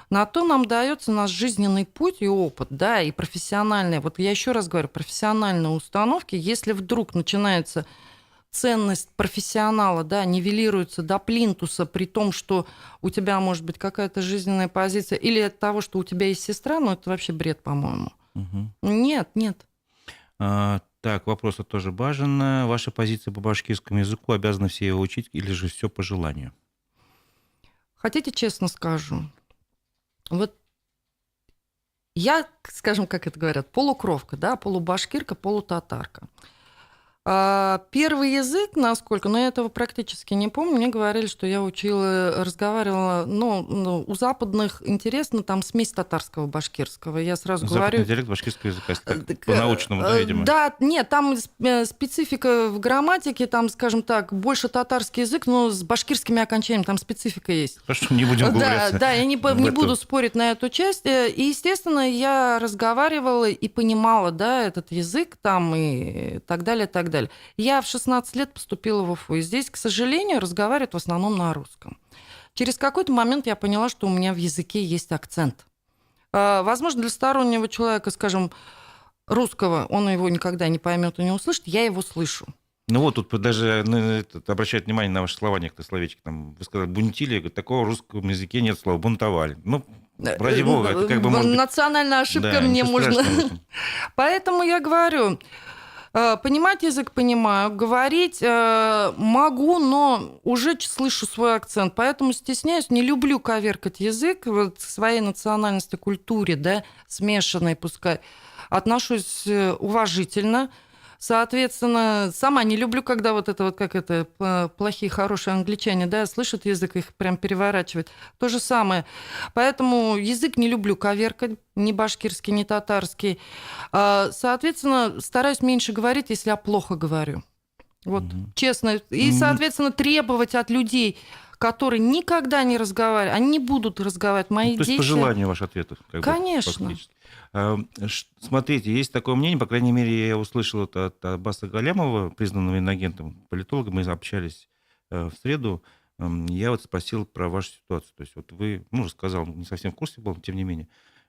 На то нам дается наш жизненный путь и опыт, да, и профессиональные. Вот я еще раз говорю, профессиональные установки. Если вдруг начинается ценность профессионала, да, нивелируется до плинтуса, при том, что у тебя может быть какая-то жизненная позиция, или от того, что у тебя есть сестра, ну, это вообще бред, по-моему. Мгм. Нет, нет. Так, вопрос тоже Бажена. Ваша позиция по башкирскому языку, обязаны все его учить или же все по желанию? Хотите, честно скажу? Вот я, скажем, как это говорят, полукровка, да, полубашкирка, полутатарка. Первый язык, насколько, но я этого практически не помню, мне говорили, что я учила, разговаривала, ну, у западных интересно, там смесь татарского, башкирского. Я сразу Западный говорю... диалект башкирского языка, если так по-научному, да, видимо? Да, нет, там специфика в грамматике, там, скажем так, больше татарский язык, но с башкирскими окончаниями там специфика есть. Хорошо, не будем углубляться. Да, я не в буду эту. спорить на эту часть. И, естественно, я разговаривала и понимала, да, этот язык там и так далее, так далее. Я в 16 лет поступила в Уфу, и здесь, к сожалению, разговаривают в основном на русском. Через какой-то момент я поняла, что у меня в языке есть акцент. Возможно, для стороннего человека, скажем, русского, он его никогда не поймет и не услышит, я его слышу. Ну вот тут даже обращают внимание на ваши слова, некоторые словечки. Там, вы сказали, бунтили, я говорю, такого в русском языке нет слова, бунтовали. Ну, ради бога, это как бы может быть... Национальная ошибка, Да, мне ничего можно... страшного в этом. Поэтому я говорю, понимать язык понимаю, говорить могу, но уже слышу свой акцент, поэтому стесняюсь, не люблю коверкать язык, вот к своей национальности, культуре, да, смешанной пускай, отношусь уважительно. Соответственно, сама не люблю, когда вот это вот, как это, плохие, хорошие англичане, да, слышат язык, их прям переворачивает. То же самое. Поэтому язык не люблю коверкать, ни башкирский, ни татарский. Соответственно, стараюсь меньше говорить, если я плохо говорю. Вот, честно. И, соответственно, требовать от людей, которые никогда не разговаривают, они не будут разговаривать. Мои То есть дети... по желанию ваш ответ? Как бы, Конечно. фактически. Смотрите, есть такое мнение, по крайней мере, я услышал это от Аббаса Галямова, признанного иноагентом политолога, мы общались в среду, я вот спросил про вашу ситуацию. То есть вот вы, ну, рассказал, не совсем в курсе был, тем не менее.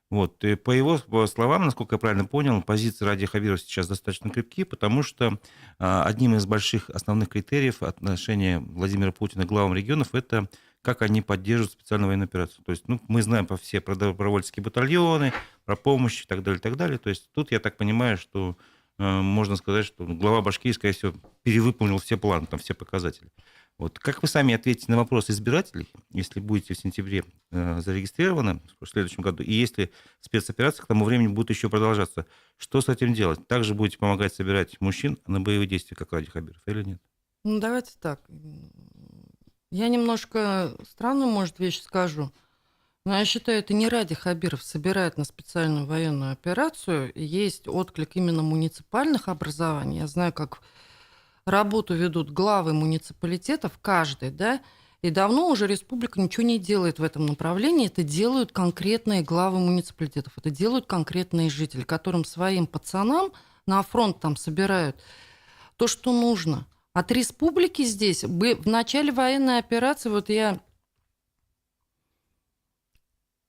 Вот, и по его словам, насколько я правильно понял, позиции Ради Хабирова сейчас достаточно крепкие, потому что одним из больших основных критериев отношения Владимира Путина к главам регионов – это как они поддерживают специальную военную операцию. То есть, ну, мы знаем про все про добровольческие батальоны, про помощь и так далее, и так далее. То есть тут, я так понимаю, что можно сказать, что глава Башкирии, скорее всего, перевыполнил все планы, там, все показатели. Вот. Как вы сами ответите на вопрос избирателей, если будете в сентябре зарегистрированы в следующем году, и если спецоперация к тому времени будет еще продолжаться, что с этим делать? Также будете помогать собирать мужчин на боевые действия, как Ради Хабиров, или нет? Ну, давайте так. Я немножко странную, может, вещь скажу, но я считаю, это не Ради Хабиров собирает на специальную военную операцию. Есть отклик именно муниципальных образований. Я знаю, как работу ведут главы муниципалитетов, каждый, да, и давно уже республика ничего не делает в этом направлении. Это делают конкретные главы муниципалитетов, это делают конкретные жители, которым своим пацанам на фронт там собирают то, что нужно. От республики здесь, в начале военной операции, вот я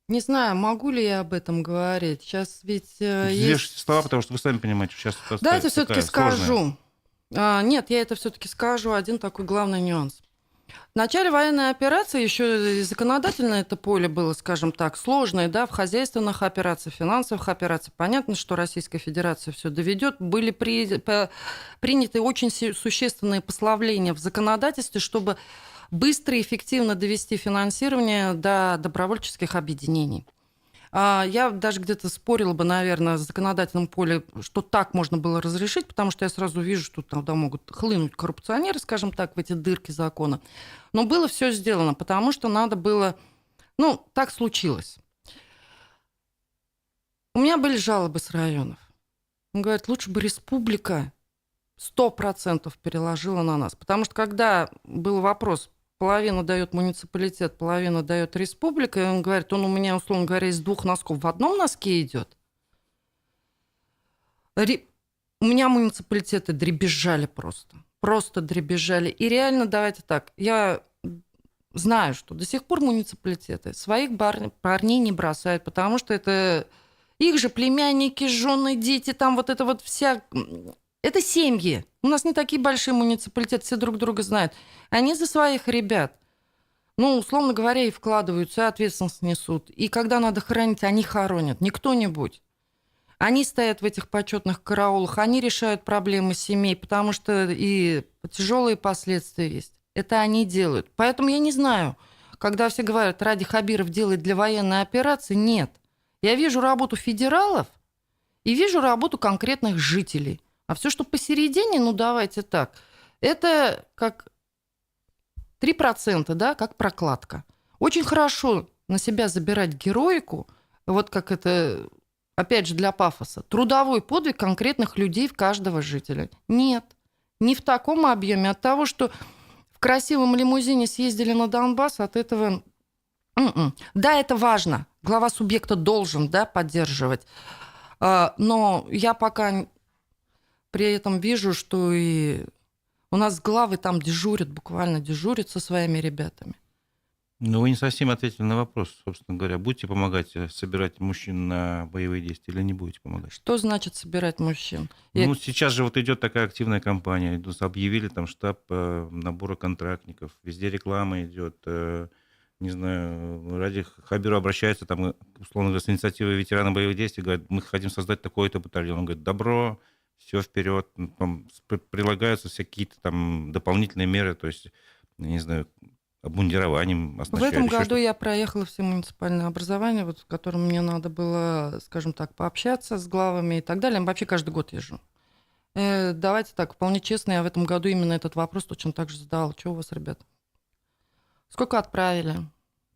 не знаю, могу ли я об этом говорить. Сейчас ведь Взвешивайте есть... слова, потому что вы сами понимаете, что сейчас ситуация Давайте все-таки такая сложная. скажу. Нет, я это все-таки скажу. Один такой главный нюанс. В начале военной операции еще и законодательное это поле было, скажем так, сложное, да, в хозяйственных операциях, финансовых операциях. Понятно, что Российская Федерация все доведет. Были приняты очень существенные послабления в законодательстве, чтобы быстро и эффективно довести финансирование до добровольческих объединений. Я даже где-то спорила бы, наверное, в законодательном поле, что так можно было разрешить, потому что я сразу вижу, что туда могут хлынуть коррупционеры, скажем так, в эти дырки закона. Но было все сделано, потому что надо было... Ну, так случилось. У меня были жалобы с районов. Он говорит, лучше бы республика 100% переложила на нас. Потому что когда был вопрос, половину дает муниципалитет, половину дает республика, и он говорит, он у меня, условно говоря, из 2 носков в одном носке идет. У меня муниципалитеты дребезжали просто. Просто дребезжали. И реально, давайте так, я знаю, что до сих пор муниципалитеты своих парней не бросают, потому что это их же племянники, жены, дети, там вот это вот вся... Это семьи. У нас не такие большие муниципалитеты, все друг друга знают. Они за своих ребят, ну, условно говоря, и вкладываются, и ответственность несут. И когда надо хоронить, они хоронят, не кто-нибудь. Они стоят в этих почетных караулах, они решают проблемы семей, потому что и тяжелые последствия есть. Это они делают. Поэтому я не знаю, когда все говорят, Ради Хабиров делает для военной операции, нет. Я вижу работу федералов и вижу работу конкретных жителей. А все, что посередине, ну давайте так, это как 3%, да, как прокладка. Очень хорошо на себя забирать героику, вот как это, опять же, для пафоса, трудовой подвиг конкретных людей в каждого жителя. Нет, не в таком объеме. От того, что в красивом лимузине съездили на Донбасс, от этого... Да, это важно. Глава субъекта должен, да, поддерживать. Но я пока... При этом вижу, что и у нас главы там дежурят, буквально дежурят со своими ребятами. Ну, вы не совсем ответили на вопрос, собственно говоря. Будете помогать собирать мужчин на боевые действия или не будете помогать? Что значит собирать мужчин? Ну, сейчас же вот идет такая активная кампания. Объявили там штаб набора контрактников. Везде реклама идет. Не знаю, Ради Хабиру обращается, там, условно говоря, с инициативой ветерана боевых действий, говорят, мы хотим создать такой-то батальон. Он говорит, добро, все вперед. Там прилагаются какие-то там дополнительные меры, то есть, не знаю, обмундированием оснащают. В этом еще году что-то. я проехала все муниципальное образование, вот, в котором мне надо было, скажем так, пообщаться с главами и так далее. Вообще каждый год езжу. Давайте так, вполне честно, я в этом году именно этот вопрос точно так же задала. Что у вас, ребят? Сколько отправили?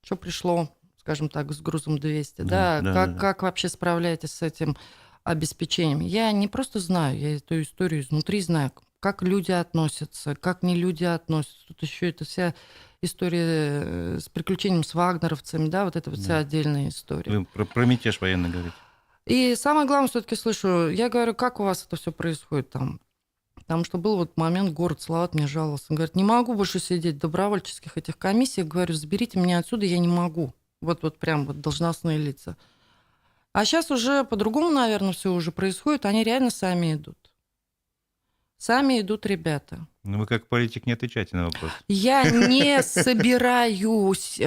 Что пришло, скажем так, с грузом 200? Да, Да. как вообще справляетесь с этим обеспечением? Я не просто знаю, я эту историю изнутри знаю, как люди относятся, как не люди относятся. Тут еще это вся история с приключением с вагнеровцами, да, вот это вот вся отдельная история. Вы про мятеж военный говорите. И самое главное, все-таки слышу, я говорю, как у вас это все происходит там? Потому что был вот момент, город Салават мне жаловался. Он говорит, не могу больше сидеть в добровольческих этих комиссиях. Говорю, заберите меня отсюда, я не могу. Вот прям вот должностные лица. А сейчас уже по-другому, наверное, все уже происходит. Они реально сами идут. Сами идут ребята. Ну, вы как политик не отвечаете на вопрос. Я не собираюсь.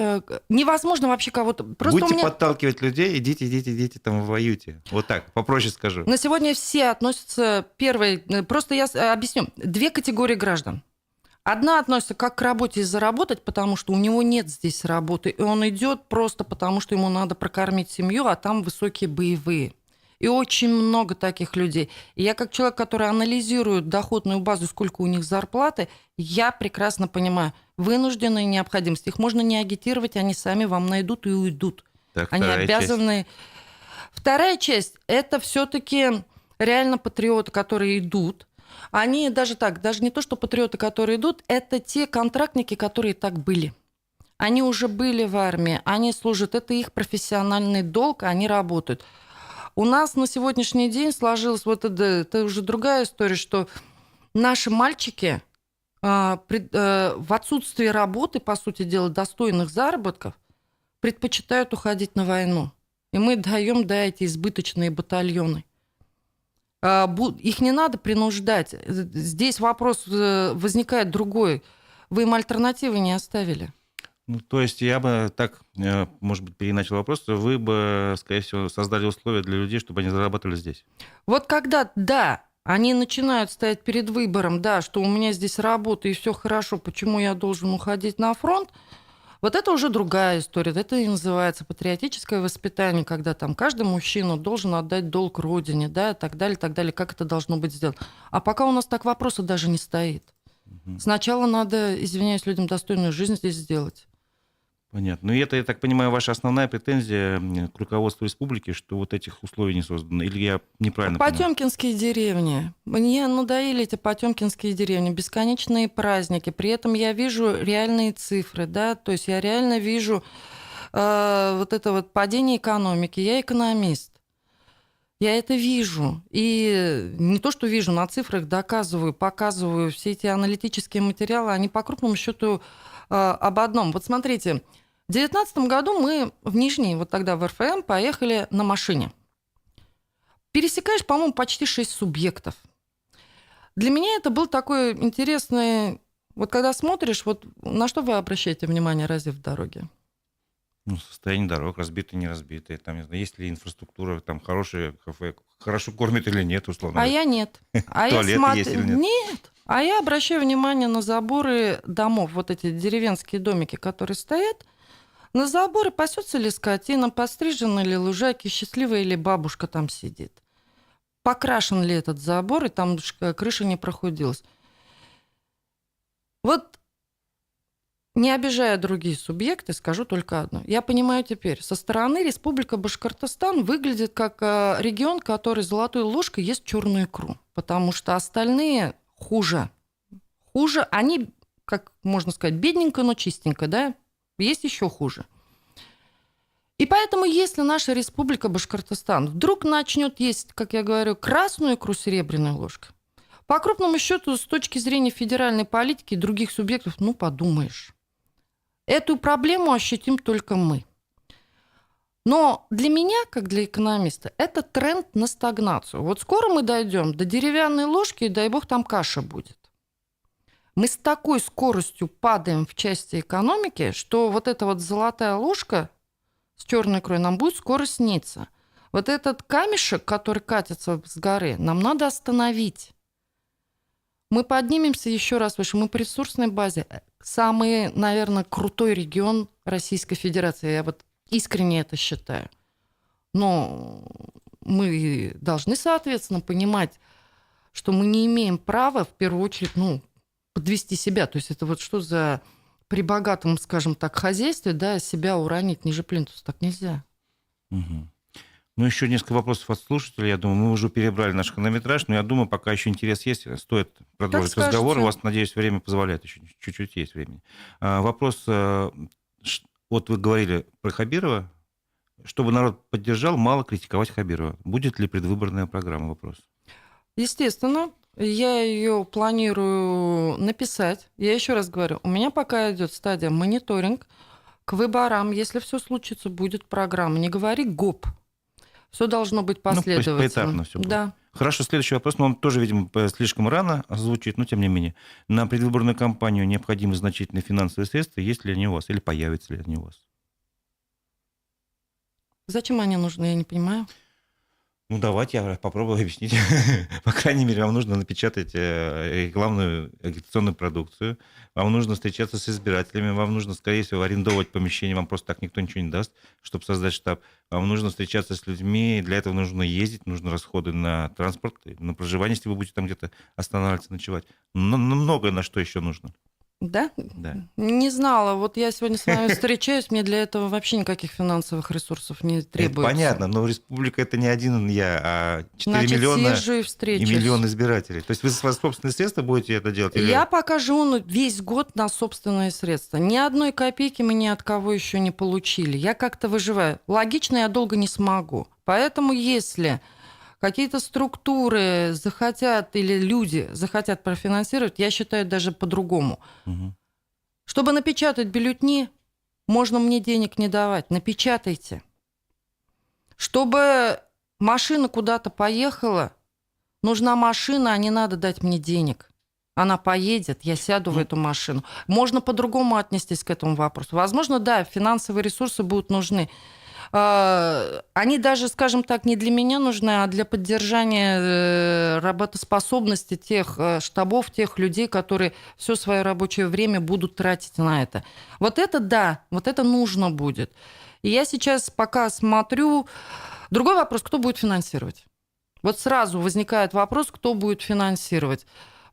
Невозможно вообще кого-то... Просто Будете у меня... подталкивать людей, идите, там, воюйте. Вот так, попроще скажу. На сегодня все относятся... Просто я объясню. 2 категории граждан. Одна относится как к работе и заработать, потому что у него нет здесь работы, и он идет просто потому, что ему надо прокормить семью, а там высокие боевые. И очень много таких людей. И я как человек, который анализирует доходную базу, сколько у них зарплаты, я прекрасно понимаю, вынужденная необходимость. Их можно не агитировать, они сами вам найдут и уйдут. Так, Они обязаны... Вторая часть – это все-таки реально патриоты, которые идут. Они даже не то, что патриоты, которые идут, это те контрактники, которые так были. Они уже были в армии, они служат, это их профессиональный долг, они работают. У нас на сегодняшний день сложилась это уже другая история, что наши мальчики в отсутствии работы, по сути дела, достойных заработков, предпочитают уходить на войну. И мы даем, эти избыточные батальоны. Их не надо принуждать. Здесь вопрос возникает другой. Вы им альтернативы не оставили. Ну, то есть я бы так, может быть, переначал вопрос, вы бы, скорее всего, создали условия для людей, чтобы они зарабатывали здесь. Вот когда, да, они начинают стоять перед выбором, да, что у меня здесь работа и все хорошо, почему я должен уходить на фронт, вот это уже другая история. Это и называется патриотическое воспитание, когда там каждый мужчина должен отдать долг родине, да, и так далее, как это должно быть сделано. А пока у нас так вопроса даже не стоит. Мгм. Сначала надо, извиняюсь, людям достойную жизнь здесь сделать. Понятно. Ну, и это, я так понимаю, ваша основная претензия к руководству республики, что вот этих условий не создано. Или я неправильно понимаю? Потемкинские деревни. Мне надоели эти потемкинские деревни, бесконечные праздники. При этом я вижу реальные цифры, да, то есть я реально вижу вот это вот падение экономики. Я экономист. Я это вижу. И не то, что вижу, на цифрах доказываю, показываю. Все эти аналитические материалы, они по крупному счету об одном. Вот смотрите, в 2019 году мы в Нижний, вот тогда в РФМ, поехали на машине. Пересекаешь, по-моему, почти 6 субъектов. Для меня это был такой интересный... Вот когда смотришь, вот на что вы обращаете внимание разве в дороге? Ну, состояние дорог, разбитые, не разбитые. Там, не знаю, есть ли инфраструктура, там хорошие кафе, хорошо кормят или нет, условно А говоря. я нет. А я Туалеты есть или нет? Нет. А я обращаю внимание на заборы домов, вот эти деревенские домики, которые стоят. На заборы пасется ли скотина, подстрижены ли лужайки, счастливая ли бабушка там сидит. Покрашен ли этот забор, и там крыша не прохудилась. Вот не обижая другие субъекты, скажу только одно. Я понимаю теперь, со стороны Республика Башкортостан выглядит как регион, который золотой ложкой ест черную икру, потому что остальные хуже. Хуже, они, как можно сказать, бедненько, но чистенько, да? Есть еще хуже. И поэтому, если наша Республика Башкортостан вдруг начнет есть, как я говорю, красную икру серебряной ложкой, по крупному счету, с точки зрения федеральной политики и других субъектов, ну, подумаешь. Эту проблему ощутим только мы. Но для меня, как для экономиста, это тренд на стагнацию. Вот скоро мы дойдем до деревянной ложки, и дай бог там каша будет. Мы с такой скоростью падаем в части экономики, что вот эта вот золотая ложка с черной икрой нам будет скоро сниться. Вот этот камешек, который катится с горы, нам надо остановить. Мы поднимемся еще раз выше. Мы по ресурсной базе самый, наверное, крутой регион Российской Федерации. Я вот искренне это считаю. Но мы должны, соответственно, понимать, что мы не имеем права, в первую очередь, подвести себя. То есть это вот что за при богатом, скажем так, хозяйстве, да, себя уронить ниже плинтуса. Так нельзя. Мгм. Ну, еще несколько вопросов от слушателей. Я думаю, мы уже перебрали наш хронометраж, но я думаю, пока еще интерес есть, стоит продолжить скажете. разговор. У вас, надеюсь, время позволяет, еще чуть-чуть есть времени. Вопрос, вот вы говорили про Хабирова. Чтобы народ поддержал, мало критиковать Хабирова. Будет ли предвыборная программа? Вопрос. Естественно, я ее планирую написать. Я еще раз говорю, у меня пока идет стадия мониторинг. К выборам, если все случится, будет программа. Не говори ГОП. Все должно быть последовательно. Поэтапно все будет. Да. Хорошо, следующий вопрос, но он тоже, видимо, слишком рано звучит, но тем не менее. На предвыборную кампанию необходимы значительные финансовые средства. Есть ли они у вас или появятся ли они у вас? Зачем они нужны, я не понимаю. Ну, давайте я попробую объяснить. По крайней мере, вам нужно напечатать рекламную агитационную продукцию, вам нужно встречаться с избирателями, вам нужно, скорее всего, арендовать помещение, вам просто так никто ничего не даст, чтобы создать штаб. Вам нужно встречаться с людьми, для этого нужно ездить, нужно расходы на транспорт, на проживание, если вы будете там где-то останавливаться, ночевать. Но многое на что еще нужно. Да? Да. Не знала. Вот я сегодня с вами встречаюсь, мне для этого вообще никаких финансовых ресурсов не Это требуется. понятно, но республика это не один я, а 4 Значит, миллиона съезжу и и встречусь. миллион избирателей. То есть вы свои собственные средства будете это делать? Или... Я пока живу весь год на собственные средства. Ни одной копейки мы ни от кого еще не получили. Я как-то выживаю. Логично я долго не смогу. Поэтому если какие-то структуры захотят или люди захотят профинансировать, я считаю даже по-другому. Мгм. Чтобы напечатать бюллетени, можно мне денег не давать. Напечатайте. Чтобы машина куда-то поехала, нужна машина, а не надо дать мне денег. Она поедет, я сяду в эту машину. Можно по-другому отнестись к этому вопросу. Возможно, да, финансовые ресурсы будут нужны. Они даже, скажем так, не для меня нужны, а для поддержания работоспособности тех штабов, тех людей, которые все свое рабочее время будут тратить на это. Вот это да, вот это нужно будет. И я сейчас пока смотрю... Другой вопрос, кто будет финансировать? Вот сразу возникает вопрос, кто будет финансировать.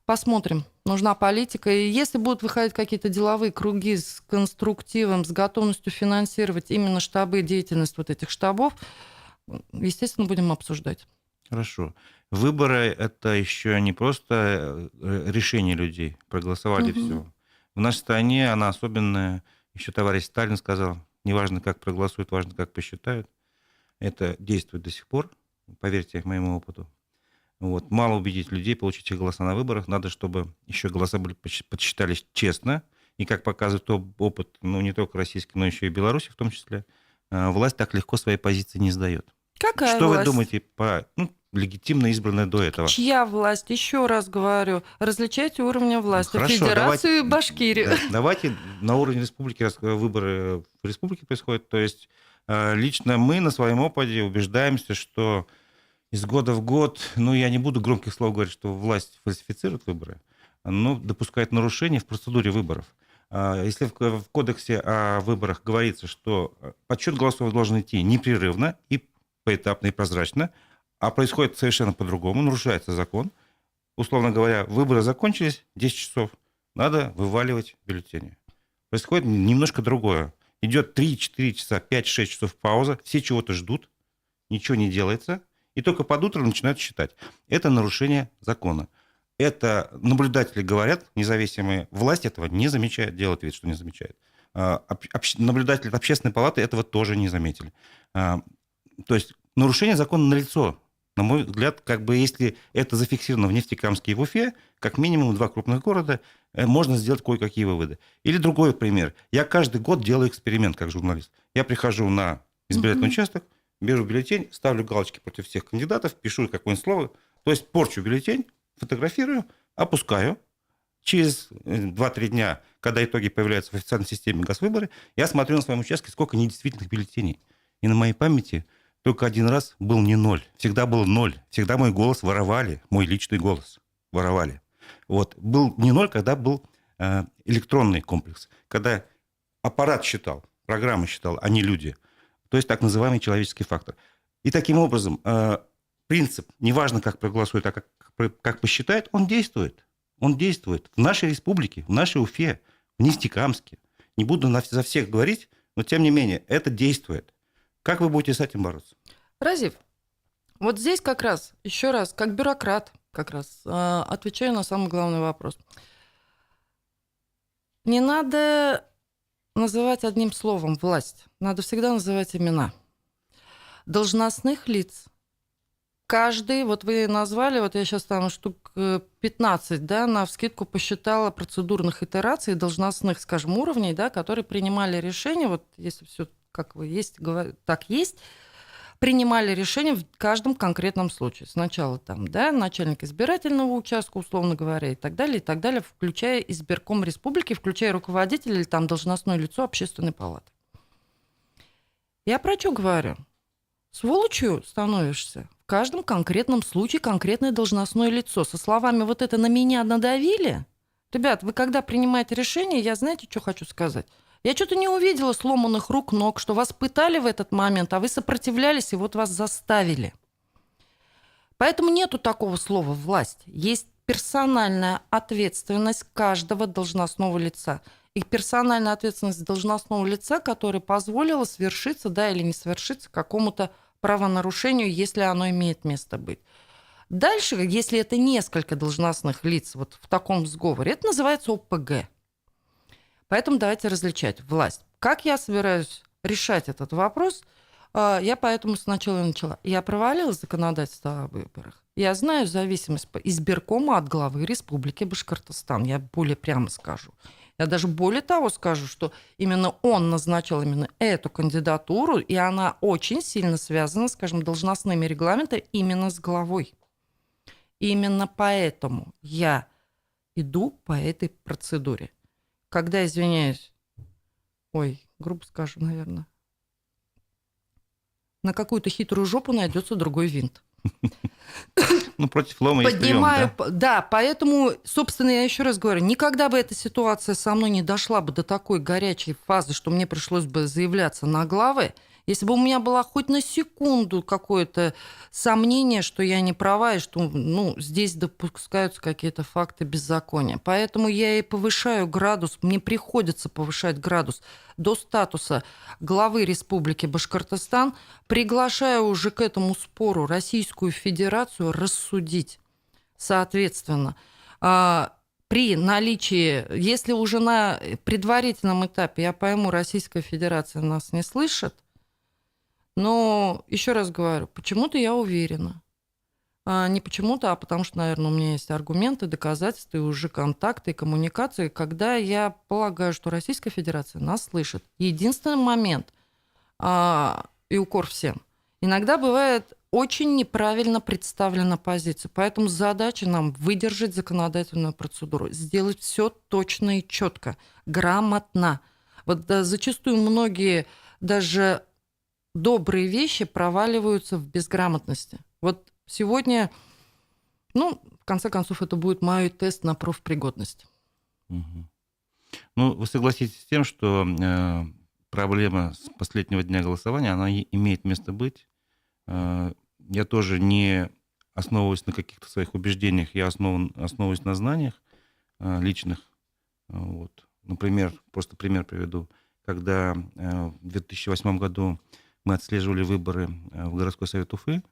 Посмотрим. Нужна политика. И если будут выходить какие-то деловые круги с конструктивом, с готовностью финансировать именно штабы, деятельность вот этих штабов, естественно, будем обсуждать. Хорошо. Выборы – это еще не просто решение людей. Проголосовали, все. В нашей стране она особенная. Еще товарищ Сталин сказал, неважно, как проголосуют, важно, как посчитают. Это действует до сих пор, поверьте моему опыту. Вот. Мало убедить людей, получить их голоса на выборах. Надо, чтобы еще голоса были подсчитались честно. И, как показывает опыт, ну, не только российский, но еще и Беларуси в том числе, власть так легко своей позиции не сдает. Какая Что власть? вы думаете по легитимно избранной до этого? Чья власть? Еще раз говорю, различайте уровни власти. Хорошо, Федерацию и Башкирию. Да, давайте на уровне республики, раз выборы в республике происходят, то есть лично мы на своем опыте убеждаемся, что из года в год, я не буду громких слов говорить, что власть фальсифицирует выборы, но допускает нарушения в процедуре выборов. Если в кодексе о выборах говорится, что подсчет голосов должен идти непрерывно и поэтапно, и прозрачно, а происходит совершенно по-другому, нарушается закон. Условно говоря, выборы закончились, 10 часов, надо вываливать бюллетени. Происходит немножко другое. Идет 3-4 часа, 5-6 часов пауза, все чего-то ждут, ничего не делается, и только под утро начинают считать. Это нарушение закона. Это наблюдатели говорят, независимые, власть этого не замечает, делает вид, что не замечает. Наблюдатели общественной палаты этого тоже не заметили. То есть нарушение закона налицо. На мой взгляд, если это зафиксировано в Нефтекамске и в Уфе, как минимум 2 крупных города, можно сделать кое-какие выводы. Или другой пример. Я каждый год делаю эксперимент как журналист. Я прихожу на избирательный участок, беру бюллетень, ставлю галочки против всех кандидатов, пишу какое-нибудь слово, то есть порчу бюллетень, фотографирую, опускаю. Через 2-3 дня, когда итоги появляются в официальной системе Госвыборы, я смотрю на своем участке, сколько недействительных бюллетеней. И на моей памяти только один раз был не 0. Всегда было 0. Всегда мой голос воровали, мой личный голос воровали. Вот. Был не 0, когда был электронный комплекс. Когда аппарат считал, программа считала, а не люди. То есть так называемый человеческий фактор. И таким образом принцип, неважно, как проголосует, а как посчитает, он действует. Он действует в нашей республике, в нашей Уфе, в Нефтекамске. Не буду за всех говорить, но тем не менее это действует. Как вы будете с этим бороться? Разив, вот здесь как раз, еще раз, как бюрократ, как раз отвечаю на самый главный вопрос. Не надо называть одним словом власть. Надо всегда называть имена. Должностных лиц. Каждый, вот вы назвали, вот я сейчас там штук 15, да, навскидку посчитала процедурных итераций, должностных, скажем, уровней, да, которые принимали решения, вот если все как вы есть, так есть, принимали решения в каждом конкретном случае. Сначала там, да, начальник избирательного участка, условно говоря, и так далее, включая избирком республики, включая руководителя или там должностное лицо общественной палаты. Я про что говорю? Сволочью становишься в каждом конкретном случае конкретное должностное лицо. Со словами «вот это на меня надавили». Ребят, вы когда принимаете решение, я знаете, что хочу сказать? Я что-то не увидела сломанных рук, ног, что вас пытали в этот момент, а вы сопротивлялись, и вот вас заставили. Поэтому нету такого слова «власть». Есть персональная ответственность каждого должностного лица. И персональная ответственность должностного лица, которая позволила свершиться, да, или не свершиться какому-то правонарушению, если оно имеет место быть. Дальше, если это несколько должностных лиц вот в таком сговоре, это называется ОПГ. Поэтому давайте различать власть. Как я собираюсь решать этот вопрос? Я поэтому сначала и начала. Я провалила законодательство о выборах. Я знаю зависимость по избиркому от главы Республики Башкортостан. Я более прямо скажу. Я даже более того скажу, что именно он назначил именно эту кандидатуру, и она очень сильно связана, скажем, должностными регламентами именно с главой. И именно поэтому я иду по этой процедуре. Когда, извиняюсь, грубо скажу, наверное, на какую-то хитрую жопу найдется другой винт. Ну, против лома есть прием, да? Да, поэтому, собственно, я еще раз говорю, никогда бы эта ситуация со мной не дошла бы до такой горячей фазы, что мне пришлось бы заявляться на главы, если бы у меня было хоть на секунду какое-то сомнение, что я не права, и что здесь допускаются какие-то факты беззакония. Поэтому я и повышаю градус, мне приходится повышать градус до статуса главы Республики Башкортостан, приглашаю уже к этому спору Российскую Федерацию рассудить. Соответственно, при наличии, если уже на предварительном этапе, я пойму, Российская Федерация нас не слышит, но еще раз говорю, почему-то я уверена. Не почему-то, а потому что, наверное, у меня есть аргументы, доказательства, и уже контакты, и коммуникации, когда я полагаю, что Российская Федерация нас слышит. Единственный момент, и укор всем, иногда бывает очень неправильно представлена позиция. Поэтому задача нам выдержать законодательную процедуру, сделать все точно и четко, грамотно. Вот зачастую многие даже добрые вещи проваливаются в безграмотности. Вот сегодня, в конце концов, это будет мой тест на профпригодность. Мгм. Ну, вы согласитесь с тем, что проблема с последнего дня голосования, она имеет место быть. Я тоже не основываюсь на каких-то своих убеждениях, я основываюсь на знаниях личных. Вот. Например, просто пример приведу. Когда в 2008 году мы отслеживали выборы в городской совет Уфы,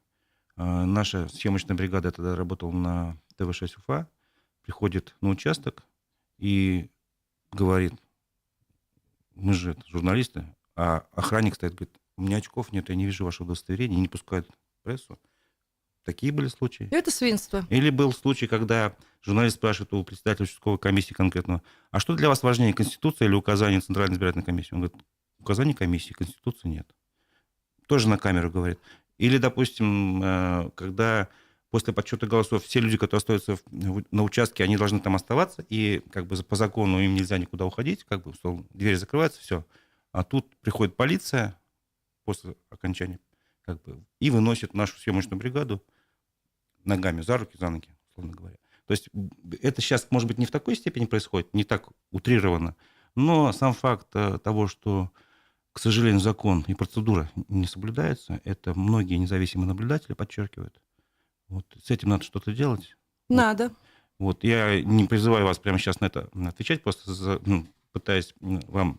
наша съемочная бригада тогда работала на ТВ-6 Уфа, приходит на участок и говорит: мы же журналисты, а охранник стоит, говорит: у меня очков нет, я не вижу вашего удостоверения, и не пускают прессу. Такие были случаи. Это свинство. Или был случай, когда журналист спрашивает у председателя участковой комиссии конкретно: а что для вас важнее, Конституция или указание Центральной избирательной комиссии? Он говорит: указание комиссии, Конституции нет. Тоже на камеру говорит. Или, допустим, когда после подсчета голосов все люди, которые остаются на участке, они должны там оставаться, и как бы по закону им нельзя никуда уходить, как бы двери закрываются, все. А тут приходит полиция после окончания и выносит нашу съемочную бригаду ногами за руки, за ноги, условно говоря. То есть это сейчас, может быть, не в такой степени происходит, не так утрированно, но сам факт того, что, к сожалению, закон и процедура не соблюдаются, это многие независимые наблюдатели подчеркивают. Вот с этим надо что-то делать. Надо. Вот я не призываю вас прямо сейчас на это отвечать, просто пытаюсь вам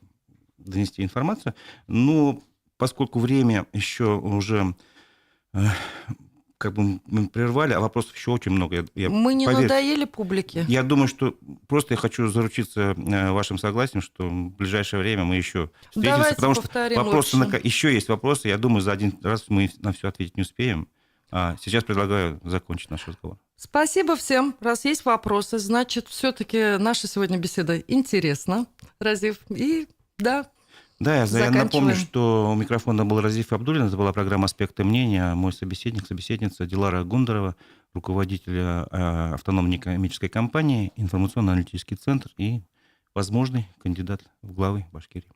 донести информацию. Но поскольку время еще уже мы прервали, а вопросов еще очень много. Мы не надоели публике. Я думаю, что просто я хочу заручиться вашим согласием, что в ближайшее время мы еще встретимся. Давайте потому повторим что вопросы лучше. еще есть вопросы. Я думаю, за один раз мы на все ответить не успеем. А сейчас предлагаю закончить наш разговор. Спасибо всем. Раз есть вопросы, значит, все-таки наша сегодня беседа интересна, Разиф. И да. Да, я напомню, что у микрофона был Разиф Абдуллин. Это была программа «Аспекты мнения». Мой собеседница Дилара Гундарова, руководитель автономной некоммерческой компании, информационно-аналитический центр и возможный кандидат в главы Башкирии.